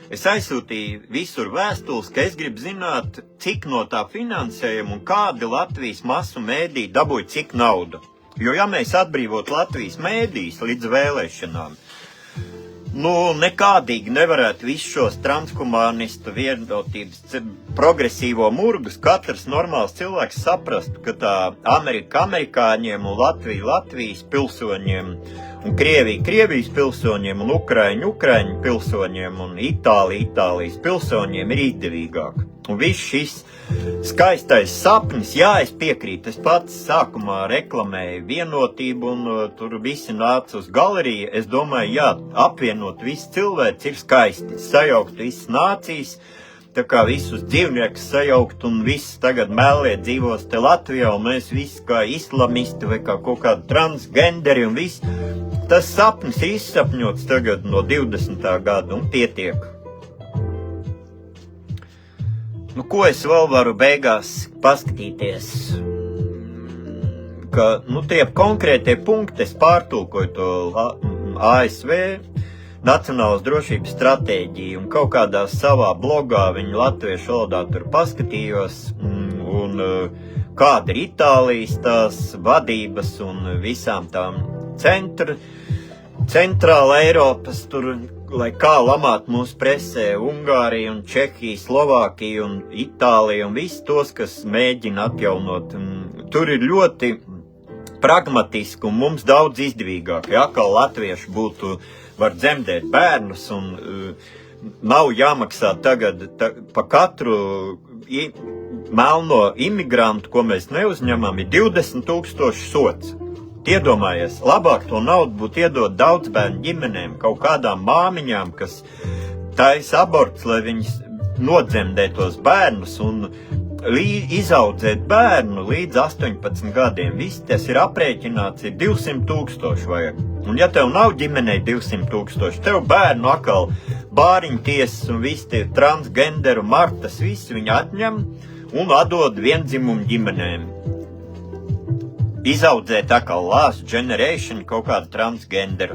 Es aizsūtīju visur vēstules, ka es gribu zināt, cik no tā finansējuma un kādi Latvijas masu mēdī dabūja cik naudu. Jo, ja mēs atbrīvot Latvijas mēdījus līdz vēlēšanām, nekādīgi nevarētu visus šos transhumānistu vienotības progresīvo murgus katrs normāls cilvēks saprastu, ka tā Amerika amerikāņiem un Latvija Latvijas pilsoņiem un Krievija Krievijas pilsoņiem un Ukraiņu pilsoņiem un Itālija Itālijas pilsoņiem ir izdevīgāk. Un viss šis skaistais sapnis, jā, es piekrītu, es pats sākumā reklamēju vienotību un tur visi nāca uz galeriju. Es domāju, jā, apvienot visu cilvēku ir skaisti, sajaukt visas nācijas, tā kā visus dzīvniekus sajaukt un viss tagad mēlie dzīvos te Latvijā un mēs visi kā islamisti vai kā kaut kādi transgenderi un viss. Tas sapnis ir izsapņots tagad no 20. gada un pietiek. Ko es vēl varu beigās paskatīties? Ka, tie konkrētie punkti, es pārtulkoju to ASV Nacionālās drošības stratēģiju un kaut kādā savā blogā viņu latviešu valodā tur paskatījos un kāda ir Itālijas tās vadības un visām tām centrāla Eiropas tur, lai kā lamāt mūsu presē, Ungārija un Čehija, Slovākija un Itālija un visi tos, kas mēģina atjaunot. Tur ir ļoti pragmatiski un mums daudz izdevīgāk. Ja kā latvieši var dzemdēt bērnus un nav jāmaksā tagad pa katru melno imigrantu, ko mēs neuzņemam, ir 20,000 sots. Iedomājies, labāk to naudu būtu iedot daudz bērnu ģimenēm, kaut kādām māmiņām, kas taisa abortus, lai viņas nodzemdētos bērnus un izaudzēt bērnu līdz 18 gadiem. Viss tas ir aprēķināts, ir 200,000 vajag. Un ja tev nav ģimenei 200,000, tev bērnu atkal bāriņtiesas un visi tie transgenderu martas, visi viņi atņem un atdod viendzimumu ģimenēm. Izaudzēt atkal last generation kaut kādu transgenderu.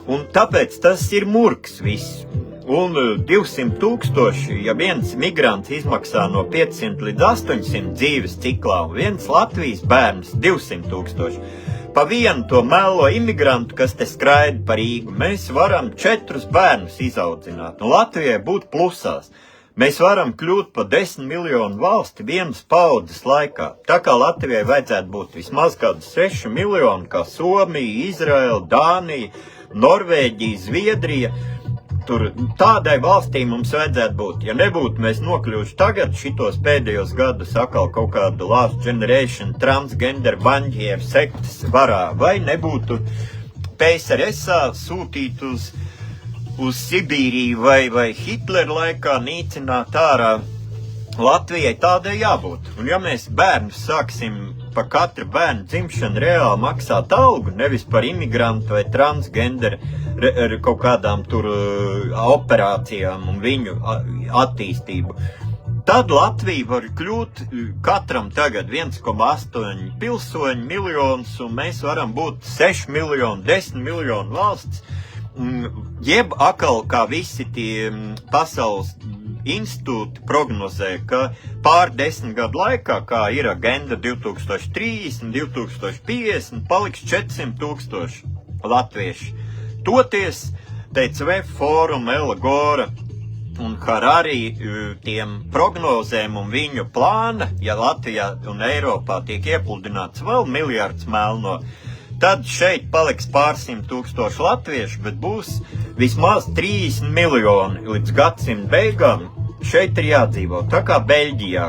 Un tāpēc tas ir murgs viss. Un 200,000, ja viens migrants izmaksā no 500 līdz 800 dzīves ciklā, un viens Latvijas bērns 200,000. Pa vienu to melo imigrantu, kas te skraida pa Rīgu, mēs varam 4 bērnus izaudzināt. Un Latvijai būt plusās. Mēs varam kļūt pa 10 miljonu valsti vienas paudzes laikā. Tā kā Latvijai vajadzētu būt vismaz kādu 6 miljonu, kā Somija, Izraela, Dānija, Norvēģija, Zviedrija. Tur tādai valstī mums vajadzētu būt. Ja nebūtu, mēs nokļūšu tagad šitos pēdējos gadus atkal kaut kādu last generation, transgender, banģieru sektas varā. Vai nebūtu PSRS-ā sūtīt uz Sibīriju vai Hitlera laikā nīcināt ārā. Latvijai tādai jābūt. Un ja mēs bērnus sāksim par katru bērnu dzimšanu reāli maksāt algu, nevis par imigrantu vai transgenderu kaut kādām tur operācijām un viņu attīstību, tad Latvija var kļūt katram tagad 1,8 pilsoņu miljonus, un mēs varam būt 6 miljonu, 10 miljonu valsts. Jeb atkal, kā visi tie pasaules institūti prognozē, ka pār 10 gadu laikā, kā ir agenda 2030, 2050, paliks 400,000 latvieši. Toties, teica VF Forum, Ela Gora un Harari tiem prognozēm un viņu plāna, ja Latvijā un Eiropā tiek iepludināts vēl miljards melno, tad šeit paliks pārsimt tūkstoši latviešu, bet būs vismaz 30 miljoni līdz gadsimta beigām. Šeit ir jādzīvo, tā kā Beļģijā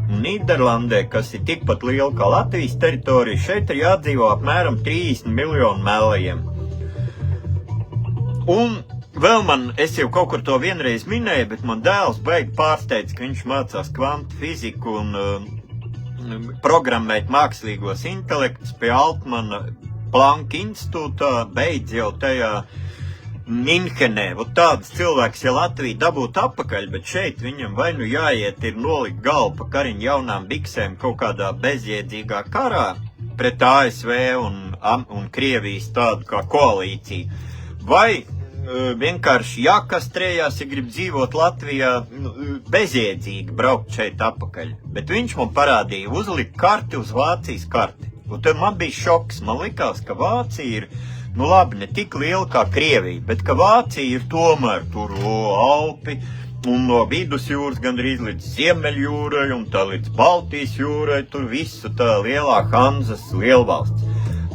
un Nīderlandē, kas ir tikpat liela kā Latvijas teritorija, šeit ir jādzīvo apmēram 30 miljonu melējiem. Un vēl es jau kaut kur to vienreiz minēju, bet man dēls baigi pārsteidz, ka viņš mācās kvantu fiziku un programmēt mākslīgos intelektus pie Altmana Planka institūtā, beidz jau tajā Minhenē. Tāds cilvēks, ja Latvija dabūtu atpakaļ, bet šeit viņam vai nu jāiet ir nolikt galvu pa kariņu jaunām biksēm kaut kādā bezjēdzīgā karā pret ASV un Krievijas tādu kā koalīciju, vai vienkārši jākastrējās, ja grib dzīvot Latvijā, bezjēdzīgi braukt šeit atpakaļ. Bet viņš man parādīja, uzlikt karti uz Vācijas karti. Un tad man bija šoks. Man likās, ka Vācija ir, labi, ne tik liela kā Krievija, bet ka Vācija ir tomēr tur Alpi un no vidusjūras gandrīz līdz Ziemeļjūrai un tā līdz Baltijas jūrai, tur visu tā lielā Hanzas lielvalsts.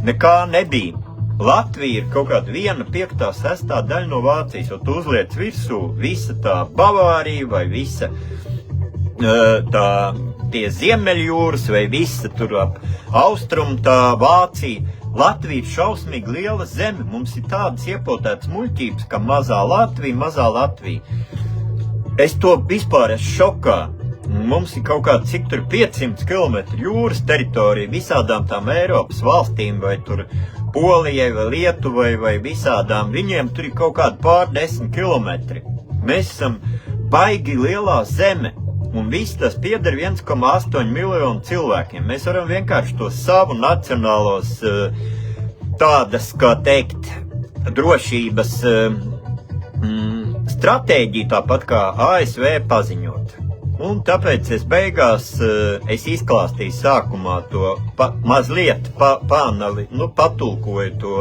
Nekā nebija. Latvija ir kaut kāda 1/5, 6 daļa no Vācijas, un tu uzliec virsū visa tā Bavārija vai visa tie Ziemeļjūras vai visa tur ap austrumu tā Vācija. Latvija ir šausmīgi liela zeme, mums ir tādas iepotētas muļķības, kā mazā Latvija. Es to vispār esmu šokā. Mums ir kaut kāda, cik tur 500 km jūras teritorija visādām tām Eiropas valstīm, vai tur Polijai, vai Lietuvai, vai visādām. Viņiem tur ir kaut kādi pār 10 kilometri. Mēs esam baigi lielā zeme, un viss tas pieder 1,8 miljonu cilvēkiem. Mēs varam vienkārši to savu nacionālos, tādas, kā teikt, drošības stratēģiju, tāpat kā ASV paziņot. Un tāpēc es beigās izklāstīju sākumā to mazliet patulkoju to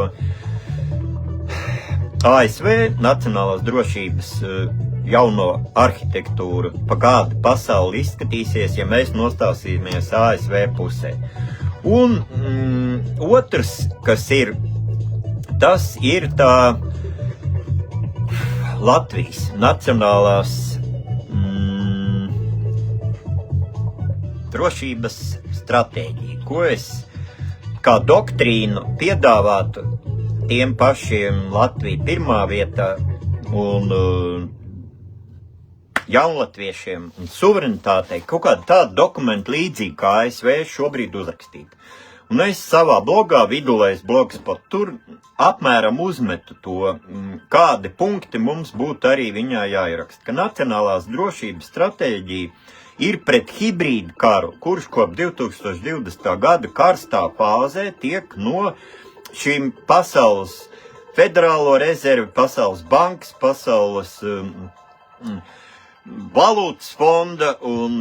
ASV Nacionālās drošības jauno arhitektūru, pa kādu pasauli izskatīsies, ja mēs nostāsīsimies ASV pusē. Un otrs, kas ir, tas ir tā Latvijas Nacionālās drošības stratēģija, ko es kā doktrīnu piedāvātu tiem pašiem Latvija pirmā vietā un jaunlatviešiem un suverenitātei, kaut kāda tāda dokumenta līdzīga kā ASV šobrīd uzrakstīta. Un es savā blogā, Vidulais blogspot, tur apmēram uzmetu to, kādi punkti mums būtu arī viņā jāieraksta, ka nacionālās drošības stratēģija ir pret hibrīdu karu, kurš kop 2020. gada karstā fāzē tiek no šīm pasaules federālo rezervi, pasaules bankas, pasaules valūtas fonda un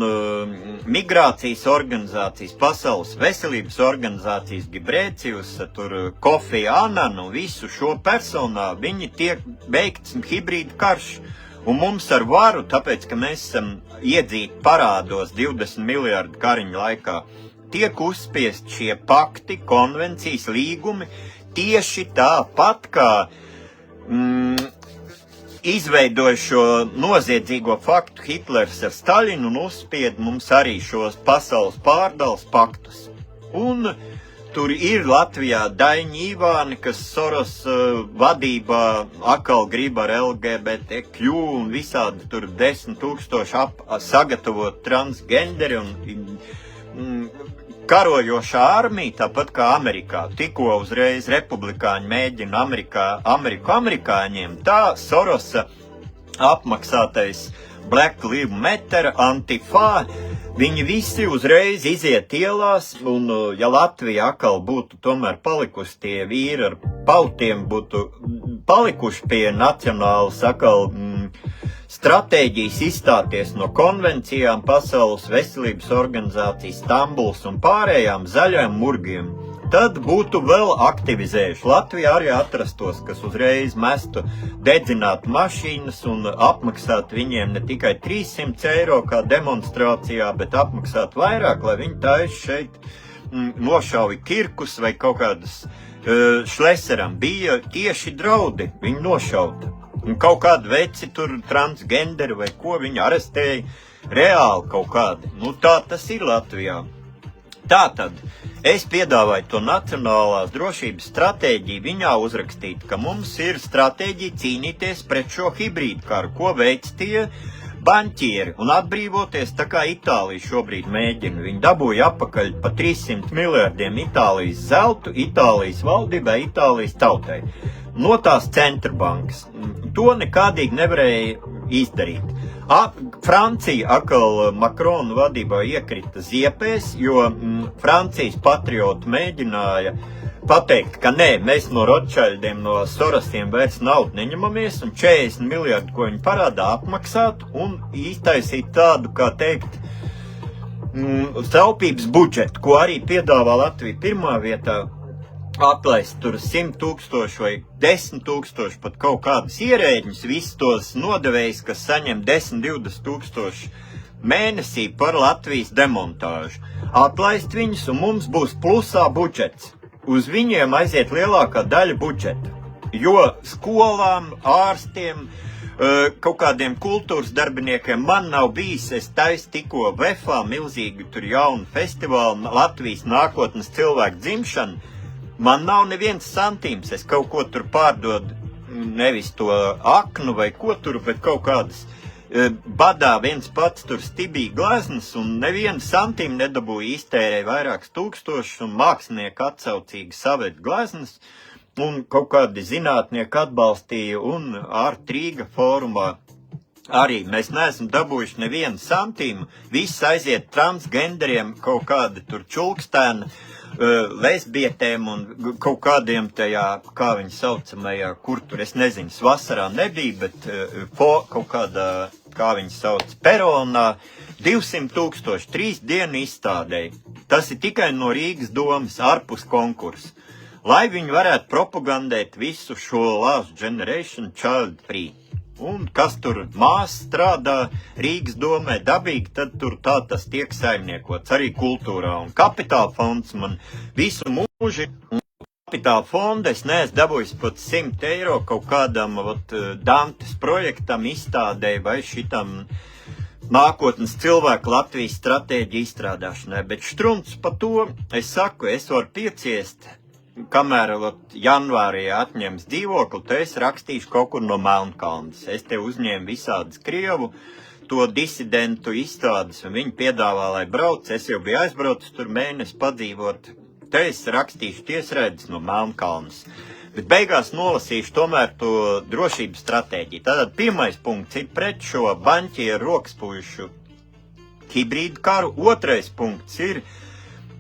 migrācijas organizācijas, pasaules veselības organizācijas Gibrēcijus, tur Kofi Annan un visu šo personā, viņi tiek veikts hibrīdu karš. Un mums ar varu, tāpēc, ka mēs esam iedzīti parādos 20 miljardu kariņu laikā, tiek uzspiest šie pakti, konvencijas, līgumi, tieši tāpat kā izveidoja šo noziedzīgo faktu Hitlers ar Staļinu un uzspied mums arī šos pasaules pārdales paktus. Un tur ir Latvijā Daņi Ivāni, kas Soros vadībā atkal grib ar LGBTQ un visādi tur 10 000 sagatavot transgenderi un karojošā armija, tāpat kā Amerikā. Tikko uzreiz republikāņi mēģina Ameriku amerikāņiem, tā Sorosa apmaksātais Black Lives Matter, Antifa, viņi visi uzreiz iziet ielās, un ja Latvija atkal būtu tomēr palikusi tie vīri ar pautiem, būtu palikuši pie nacionālas atkal stratēģijas izstāties no konvencijām, Pasaules veselības organizācijas, Stambuls un pārējām zaļajām murgiem, tad būtu vēl aktivizējuši. Latvijā arī atrastos, kas uzreiz mestu dedzināt mašīnas un apmaksāt viņiem ne tikai 300 eiro kā demonstrācijā, bet apmaksāt vairāk, lai viņi taisa šeit nošauja kirkus vai kaut kādas Šleseram bija tieši draudi, viņu nošauta. Un kaut kādi veci tur transgenderi vai ko viņi arestēja, reāli kaut kādi. Nu tā tas ir Latvijā. Tātad, es piedāvāju to nacionālās drošības stratēģiju viņā uzrakstīt, ka mums ir stratēģija cīnīties pret šo hibrīdu karu, ko veic tie banķieri un atbrīvoties, tā kā Itālija šobrīd mēģina. Viņi dabūja apakaļ pa 300 miljardiem Itālijas zeltu, Itālijas valdībai, Itālijas tautai. No tās centrbankas. To nekādīgi nevarēja izdarīt. Francija atkal Makrona vadībā iekrita ziepēs, jo Francijas patrioti mēģināja pateikt, ka nē, mēs no Rotšaļdiem, no Sorosiem vairs naudu neņemamies un 40 miljardi, ko viņi parādā, apmaksāt un iztaisīt tādu, kā teikt, taupības budžetu, ko arī piedāvā Latvija pirmā vietā, atlaist tur 100 000 vai 10 000 pat kaut kādus ierēģņus, visus tos nodevējus, kas saņem 10-20 000 mēnesī par Latvijas demontāžu. Atlaist viņus un mums būs plusā budžets. Uz viņiem aiziet lielākā daļa budžeta, jo skolām, ārstiem, kaut kādiem kultūras darbiniekiem man nav bijis. Es taisu tikko Vefā milzīgi tur jaunu festivālu Latvijas nākotnes cilvēku dzimšanu. Man nav neviens santīms, es kaut ko tur pārdodu, nevis to aknu vai ko tur, bet kaut kādas badā viens pats tur stibīja gleznas un nevienu santīmu nedabūja, iztērēja vairākus tūkstošus un mākslinieki atsaucīgi saved gleznas un kaut kādi zinātnieki atbalstīja un Art Rīga fórumā. Arī mēs neesam dabūjuši nevienu santīmu, viss aiziet transgenderiem, kaut kādi tur čulkstēni, lesbietēm un kaut kādiem tajā, kā viņi saucamajā, kur tur, es nezinu, vasarā nebija, bet kaut kādā, kā viņi sauc, peronā, 200 000, 3 dienu izstādēji. Tas ir tikai no Rīgas domas, ārpus konkursa, lai viņi varētu propagandēt visu šo last generation child free. Un kas tur mās strādā Rīgas domē dabīgi, tad tur tā tas tiek saimniekots arī kultūrā. Un kapitāla fonds man visu mūži, un kapitāla fonda es neesmu dabūjis pat 100 eiro kaut kādam Dantes projektam izstādēji vai šitam nākotnes cilvēku Latvijas stratēģiju izstrādāšanai. Bet štrumts pa to, es saku, es varu pieciest, kamēr janvārī atņems dzīvokli, to es rakstīšu kaut kur no Melnkalnes. Es te uzņēmu visādas Krievu, to disidentu izstādes, un viņi piedāvā, lai brauc. Es jau biju aizbraucis tur mēnesi padzīvot. Te es rakstīšu tiesraidis no Melnkalnes. Bet beigās nolasīšu tomēr to drošības stratēģiju. Tātad pirmais punkts ir pret šo banķieru rokaspujušu hibrīdu karu. Otrais punkts ir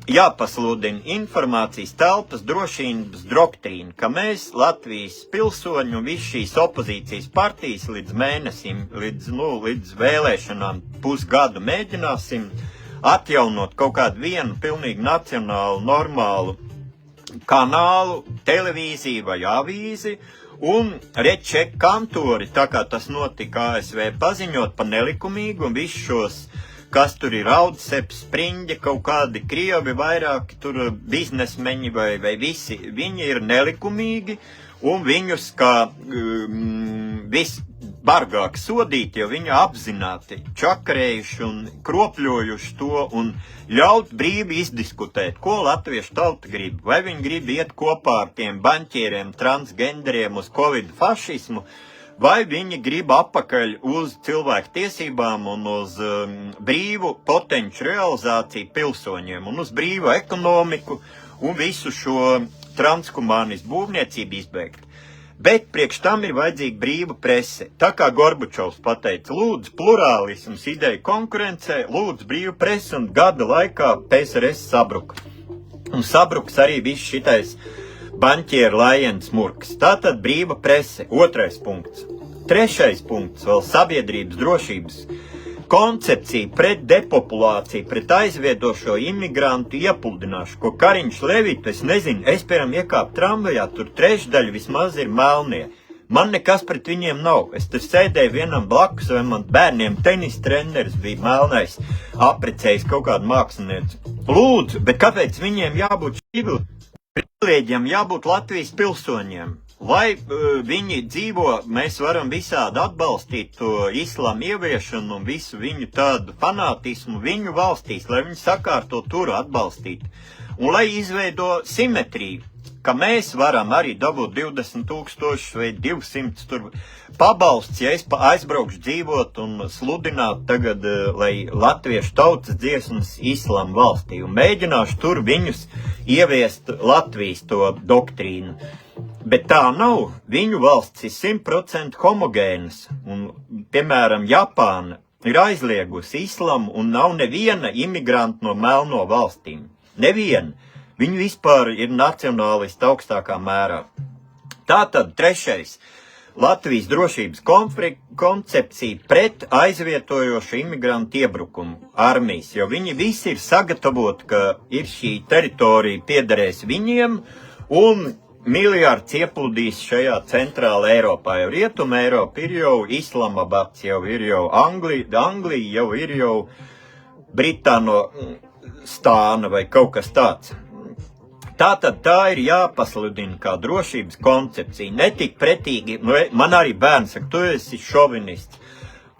jāpasludina informācijas telpas drošības doktrīna, ka mēs Latvijas pilsoņu un visu šīs opozīcijas partijas līdz mēnesim, līdz vēlēšanām pusgadu mēģināsim atjaunot kaut kādu vienu pilnīgi nacionālu, normālu kanālu, televīziju vai avīzi un reček kantori, tā kā tas notika ASV, paziņot par nelikumīgu un visu šos, kas tur ir Raudseps, Spriņģi, kaut kādi Krievi, vairāki tur biznesmeņi vai visi, viņi ir nelikumīgi un viņus kā visbargāk sodīt, jo viņi apzināti čakarējuši un kropļojuši to un ļaut brīvi izdiskutēt, ko latviešu tauta grib. Vai viņi grib iet kopā ar tiem banķieriem, transgenderiem uz Covid fašismu, vai viņi grib apakaļ uz cilvēku tiesībām un uz brīvu potenču realizāciju pilsoņiem un uz brīvu ekonomiku un visu šo transhumanismu būvniecību izbeigt. Bet priekš tam ir vajadzīga brīva prese. Tā kā Gorbačovs pateica, lūdzu plurālisms ideju konkurencē, lūdzu brīva prese, un gada laikā PSRS sabruka. Un sabruks arī viss šitais banķieru laiens murks. Tātad brīva prese. Otrais punkts. Trešais punkts, vēl sabiedrības drošības koncepcija pret depopulāciju, pret aizviedošo imigrantu iepludināšanu, ko Kariņš Levita, es nezinu, es piemēram iekāpu tramvajā, tur trešdaļa vismaz ir melnie. Man nekas pret viņiem nav. Es tur sēdēju vienam blakus, vai man bērniem tenis treneris bija melnais, aprecējis kaut kādu mākslinieci. Lūdzu, bet kāpēc viņiem jābūt šķivili? privilēģiem jābūt Latvijas pilsoņiem. Lai viņi dzīvo, mēs varam visādi atbalstīt to islāmu ieviešanu un visu viņu tādu fanātismu viņu valstīs, lai viņi sakārto tur atbalstīt. Un lai izveido simetriju, ka mēs varam arī dabūt 20,000 vai 200 tur pabalsts, ja es aizbraukšu dzīvot un sludināt tagad, lai latviešu tautas dziesmas islāmu valstī un mēģināšu tur viņus ieviest Latvijas to doktrīnu. Bet tā nav. Viņu valsts ir 100% homogēnas. Un, piemēram, Japāna ir aizliegusi islamu un nav neviena imigranta no melno valstīm. Neviena. Viņi vispār ir nacionālisti augstākā mērā. Tātad trešais. Latvijas drošības koncepcija pret aizvietojošu imigrantu iebrukumu armijas, jo viņi visi ir sagatavoti, ka ir šī teritorija piederēs viņiem un miljards iepludīs šajā centrāla Eiropā. Jau Rietuma Eiropa ir jau Islamabads, jau ir jau Anglija, jau ir jau Britānistāna vai kaut kas tāds. Tātad tā ir jāpasludina kā drošības koncepcija. Netik pretīgi, man arī bērns saka, tu esi šovinists,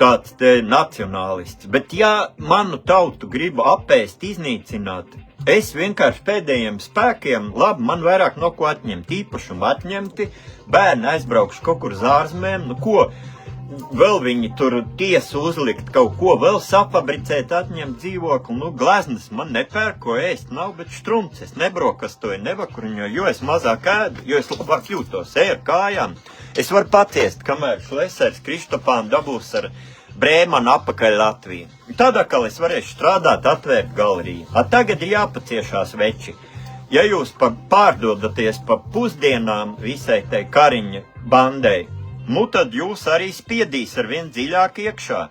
tāds te nacionālists. Bet ja manu tautu gribu apēst, iznīcināt, es vienkārši pēdējiem spēkiem, labi, man vairāk no ko atņemt, īpašumu atņemti, bērni aizbraukšu kaut kur uz ārzemēm, nu ko, vēl viņi tur tiesu uzlikt kaut ko, vēl safabricēt, atņemt dzīvokli, nu gleznas man nepērk, ko ēst nav, bet štrumts, es nebrokastoju, nevakuriņoju, jo es mazāk ēdu, jo es labāk jūtos, ar kājām. Es varu paciest, kamēr Šlesers Kristopānu dabūs ar Brēmanu apakaļ Latviju. Tādā, kā es varēšu strādāt, atvērt galeriju. Tagad ir jāpaciešās veči. Ja jūs pārdodaties pa pusdienām visai tai Kariņa bandai, nu tad jūs arī spiedīs ar vien dziļāk iekšā.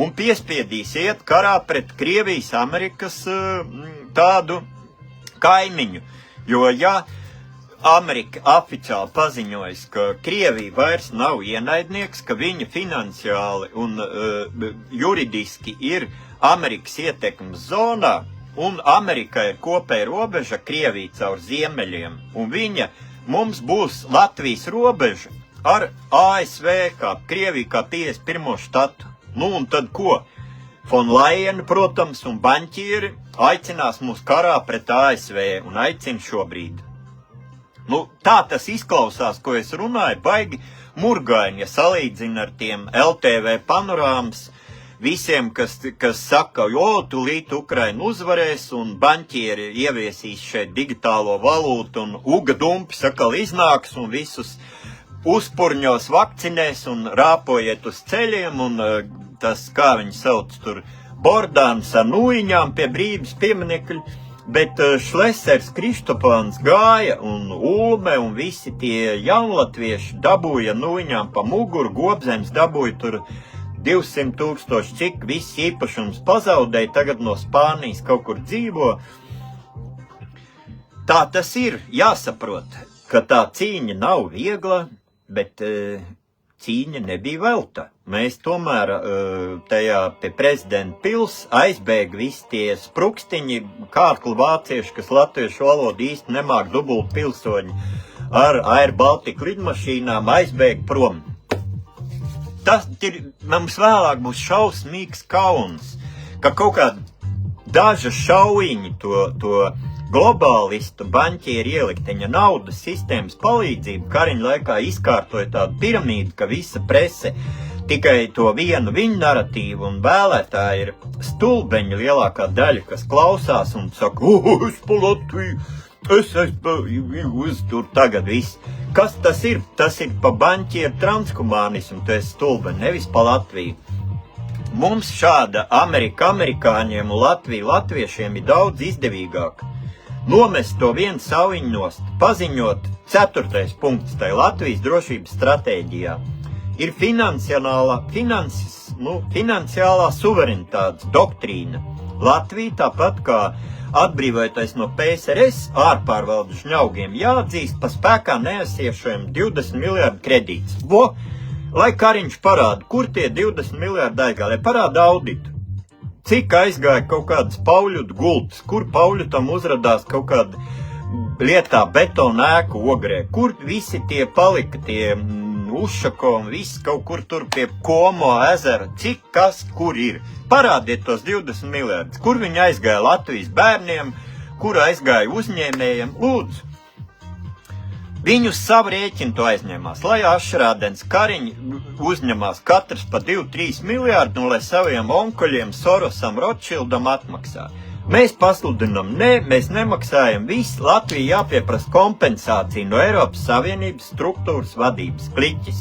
Un piespiedīs iet karā pret Krievijas, Amerikas tādu kaimiņu. Jo ja Amerika oficiāli paziņojas, ka Krievija vairs nav ienaidnieks, ka viņa finansiāli un juridiski ir Amerikas ietekmes zonā, un Amerika ir kopēja robeža Krievija caur ziemeļiem, un mums būs Latvijas robeža ar ASV, kā Krievija, kā 51. štatu. Nu, un tad ko? Von Leyen, protams, un baņķieri aicinās mūs karā pret ASV, un aicina šobrīd. Nu, tā tas izklausās, ko es runāju, baigi murgaini, ja salīdzina ar tiem LTV panorāmas, visiem, kas saka, jo, tūlīt Ukraina uzvarēs, un baņķieri ieviesīs šeit digitālo valūtu, un Uga Dumpi sakal iznāks, un visus uzpurņos vakcinēs, un rāpojiet uz ceļiem, un tas, kā viņi sauc tur, bordāns ar nūjiņām pie brības pieminekļu. Bet Šlesers Kristopāns gāja un Ulme un visi tie jaunlatvieši dabūja nūjiņām pa muguru, Gobzems dabūja tur 200,000, cik viss īpašums pazaudēja, tagad no Spānijas kaut kur dzīvo. Tā tas ir, jāsaprot, ka tā cīņa nav viegla, bet cīņa nebija velta. Mēs tomēr tajā pie prezidenta pils aizbēga visi tie sprukstiņi, kārkli vācieši, kas latviešu valodu īsti nemāk dubult pilsoņi, ar Air Baltica lidmašīnām aizbēga prom. Tas ir, mums vēlāk būs šausmīgs kauns, ka kaut kāda daža šaujiņi to globālistu baņķieri ielikteņa naudas sistēmas palīdzību Kariņa laikā izkārtoja tādu piramīdu, ka visa prese tikai to vienu viņu naratīvu, un vēlētāji ir stulbeņi lielākā daļa, kas klausās un saka, es pa Latviju, es tur tagad viss. Kas tas ir? Tas ir pa baņķieru transhumanismu, tu esi stulbeņi, nevis pa Latviju. Mums šāda amerikāņiem un latviešiem ir daudz izdevīgāk. Nomest to vienu saviņu nost, paziņot 4. punkts tai Latvijas drošības stratēģijā. Ir finansiālā suverenitātes doktrīna. Latvija, tāpat kā atbrīvojoties no PSRS ārpārvaldu žņaugiem, jāatzīst pa spēkā neesiešajiem 20 miljardu kredīts. Lai Kariņš parāda, kur tie 20 miljardi aizgāja, lai parāda auditu. Cik aizgāja kaut kādas Pauļuta gultas, kur Pauļutam uzradās kaut kāda lietā betona ēku Ogrē, kur visi tie palika, tie Ušakovi, viss kaut kur tur pie Komo ezera, cik kas kur ir. Parādiet tos 20 miljardus, kur viņi aizgāja Latvijas bērniem, kur aizgāja uzņēmējiem, lūdzu. Viņi uz savu rēķinu to aizņemās, lai Ašrādens, Kariņi uzņemās katrs pa 2-3 miljārdu, un lai saviem onkuļiem, Sorosam, Rotšildam atmaksā. Mēs pasludinām, mēs nemaksājam visu, Latvija jāpieprasa kompensāciju no Eiropas Savienības struktūras vadības kliķis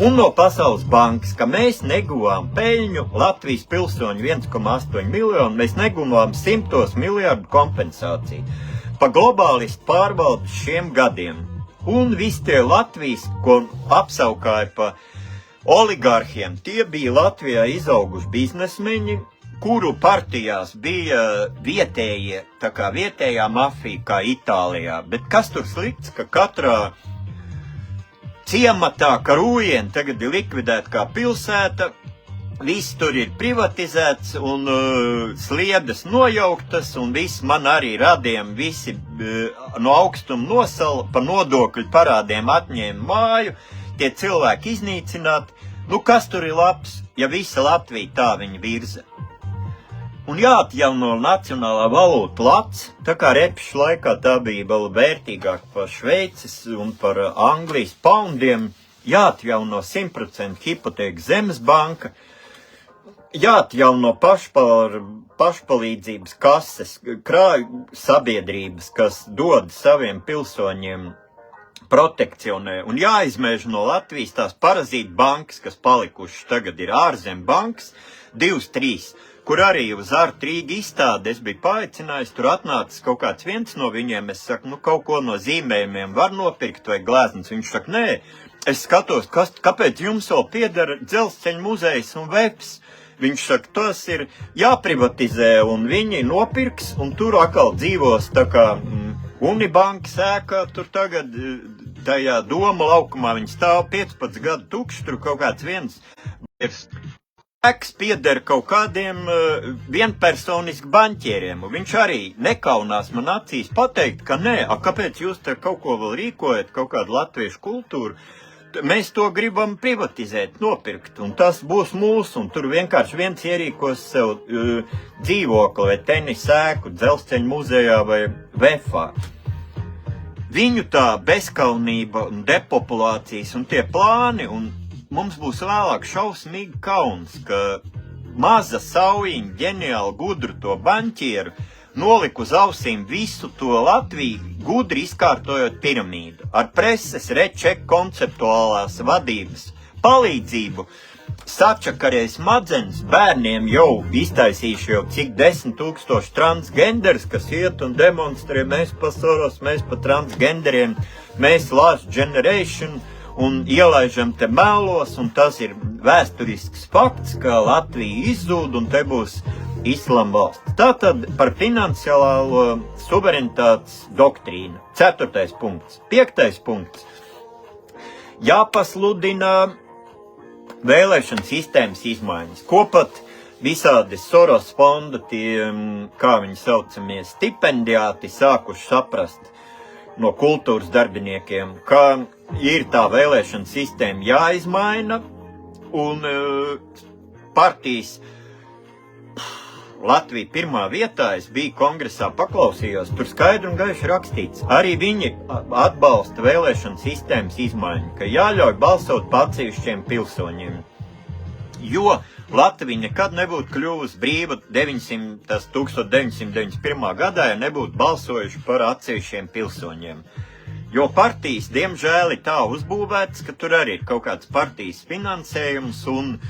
un no Pasaules bankas, ka mēs neguvām peļņu Latvijas pilsoņu 1,8 miljonu, mēs neguvām 100 miljārdu kompensāciju pa globālistu pārvaldu šiem gadiem. Un visi tie Latvijas, ko apsaukāja pa oligarhiem, tie bija Latvijā izauguši biznesmeņi, kuru partijās bija vietējie, tā kā vietējā mafija, kā Itālijā. Bet kas tur slikts, ka katrā ciematā, Karūjiena tagad ir likvidēta kā pilsēta, viss tur ir privatizēts un sliedes nojauktas, un visi man arī radiem, visi no augstuma nosala, pa nodokļu parādiem atņēma māju, tie cilvēki iznīcināti. Nu, kas tur ir labs, ja visa Latvija tā viņa virza? Un jāatjauno nacionālā valūta lats, tā kā Repša laikā tā bija vēl vērtīgāk par Šveices un par Anglijas paundiem, jāatjauno 100% hipotēka Zemes banka, jāatjauno pašpalīdzības kases, krāju sabiedrības, kas dod saviem pilsoņiem protekcionē, un jāizmēž no Latvijas tās parazītu bankas, kas palikušas tagad ir ārzem bankas, 2-3, kur arī uz Ārtu Rīga izstāde es biju paaicinājis, tur atnācis kaut kāds viens no viņiem, es saku, nu kaut ko no zīmējumiem var nopirkt vai glēznes, viņš saka, nē, es skatos, kāpēc jums vēl piedara Dzelzceļa muzejs un Veps. Viņš saka, tas ir jāprivatizē, un viņi nopirks, un tur atkal dzīvos tā kā Unibankas ēkā, tur tagad tajā Doma laukumā viņi stāv 15 gadu tukši, tur kaut kāds viens ēks pieder kaut kādiem vienpersoniski baņķieriem, un viņš arī nekaunās man acīs pateikt, ka nē, kāpēc jūs te kaut ko vēl rīkojat, kaut kādu latviešu kultūru, mēs to gribam privatizēt, nopirkt, un tas būs mūsu, un tur vienkārši viens ierīkos sev dzīvokli vai tenisēku, Dzelzceļa muzejā vai Vefā. Viņu tā bezkaunība un depopulācijas un tie plāni, un mums būs vēlāk šausmīgi kauns, ka maza saujiņa, ģeniāli gudru to baņķieru, noliku uz ausīm visu to Latviju, gudri izkārtojot piramīdu, ar preses rečeku konceptuālās vadības palīdzību, sačakarēs smadzenes bērniem jau iztaisījuši jau cik 10 000 transgenders, kas iet un demonstrē, mēs pa Soros, mēs pa transgenderiem, mēs last generation, un ielaižam te mēlos, un tas ir vēsturisks fakts, ka Latvija izzūd, un te būs Islama valsts. Tātad par finansiālo suverenitātes doktrīnu. 4. punkts. 5. punkts. Jāpasludina vēlēšana sistēmas izmaiņas. Ko pat visādi Soros fonda, tie, kā viņi saucamie, stipendiāti sākuši saprast no kultūras darbiniekiem, ka ir tā vēlēšana sistēma jāizmaina, un partijas Latvija pirmā vietā, es biju kongresā, paklausījos, tur skaidri un gaiši rakstīts. Arī viņi atbalsta vēlēšana sistēmas izmaiņu, ka jāļauj balsot pa atsevišķiem pilsoņiem. Jo Latvija nekad nebūtu kļuvusi brīva 1991. gadā, ja nebūtu balsojuši par atsevišķiem pilsoņiem. Jo partijas, diemžēl, ir tā uzbūvētas, ka tur arī ir kaut kāds partijas finansējums, un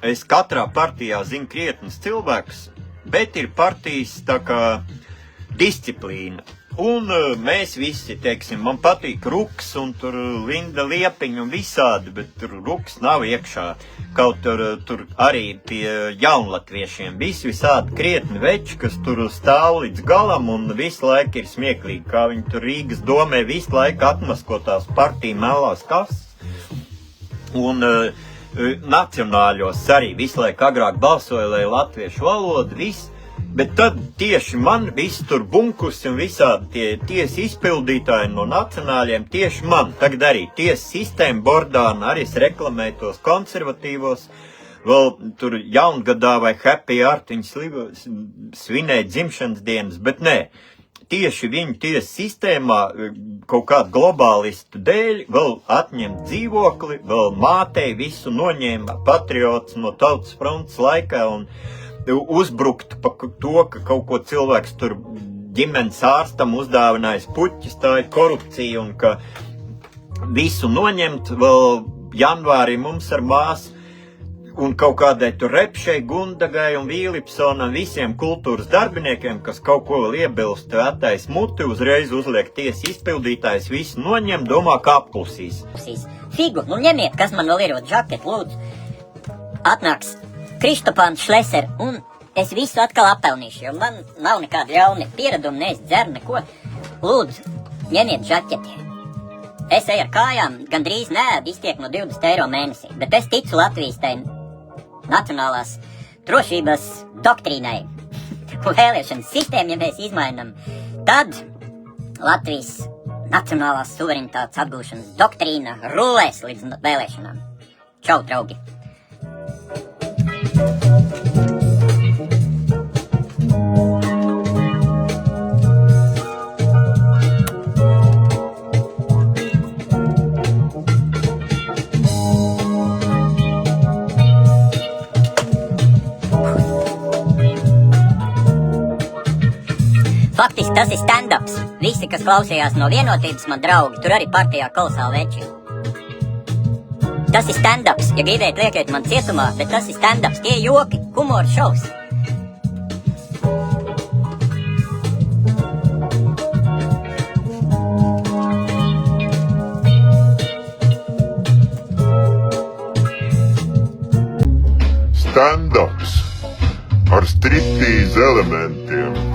es katrā partijā zinu krietnes cilvēkus, bet ir partijas tā kā disciplīna. Un mēs visi, teiksim, man patīk Ruks un tur Linda Liepiņa un visādi, bet tur Ruks nav iekšā. Kaut tur arī pie jaunlatviešiem visādi krietni veči, kas tur stāv līdz galam un visu laiku ir smieklīgi, kā viņi tur Rīgas domē visu laiku atmasko tās partiju melās kases. Un nacionāļos arī visu laiku agrāk balsoja, lai latviešu valoda, viss. Bet tad tieši man viss tur bunkus un visādi tie tiesu izpildītāji no nacionāļiem, tieši man tagad arī tiesu sistēma bordāna, arī es reklamēju tos konservatīvos, vēl tur jaungadā vai happy art viņi svinēja dzimšanas dienas, bet nē, tieši viņu tiesu sistēmā kaut kādu globālistu dēļ vēl atņemt dzīvokli, vēl mātei visu noņēma patriots no Tautas frontes laikā un uzbrukt pa to, ka kaut ko cilvēks tur ģimenes ārstam uzdāvinājis puķis, tā ir korupcija un ka visu noņemt vēl janvārī mums ar māsu un kaut kādai tur Repšai, Gundagai un Vīlipsonam, visiem kultūras darbiniekiem, kas kaut ko vēl iebilst, attais muti, uzreiz uzliek tiesa izpildītājs, visu noņem, domā, kā apklusīs. Figu, nu ņemiet, kas man vēl ir, žaket, lūdzu. Atnāks Kristopāns Šleser, un es visu atkal apelnīšu, jo man nav nekāda jauna piereduma, nees dzer neko. Lūdzu, ņemiet žaketi. Es eju ar kājām, gandrīz neēdu, iztiek no 20 eiro mēnesī, bet es ticu Latvijas tai nacionālās drošības doktrīnai un vēlēšanas sistēmu, ja mēs izmainam, tad Latvijas nacionālās suverenitātes atgūšanas doktrīna rulēs līdz vēlēšanām. Čau, draugi! Faktiski tas ir stand-ups. Visi, kas klausījās no Vienotības, man draugi, tur arī partijā kolosāli veči. Tas ir stand-ups. Ja gribiet, liekiet man cietumā, bet tas ir stand-ups. Tie joki, humora šovs. Stand-ups ar striptīz elementiem.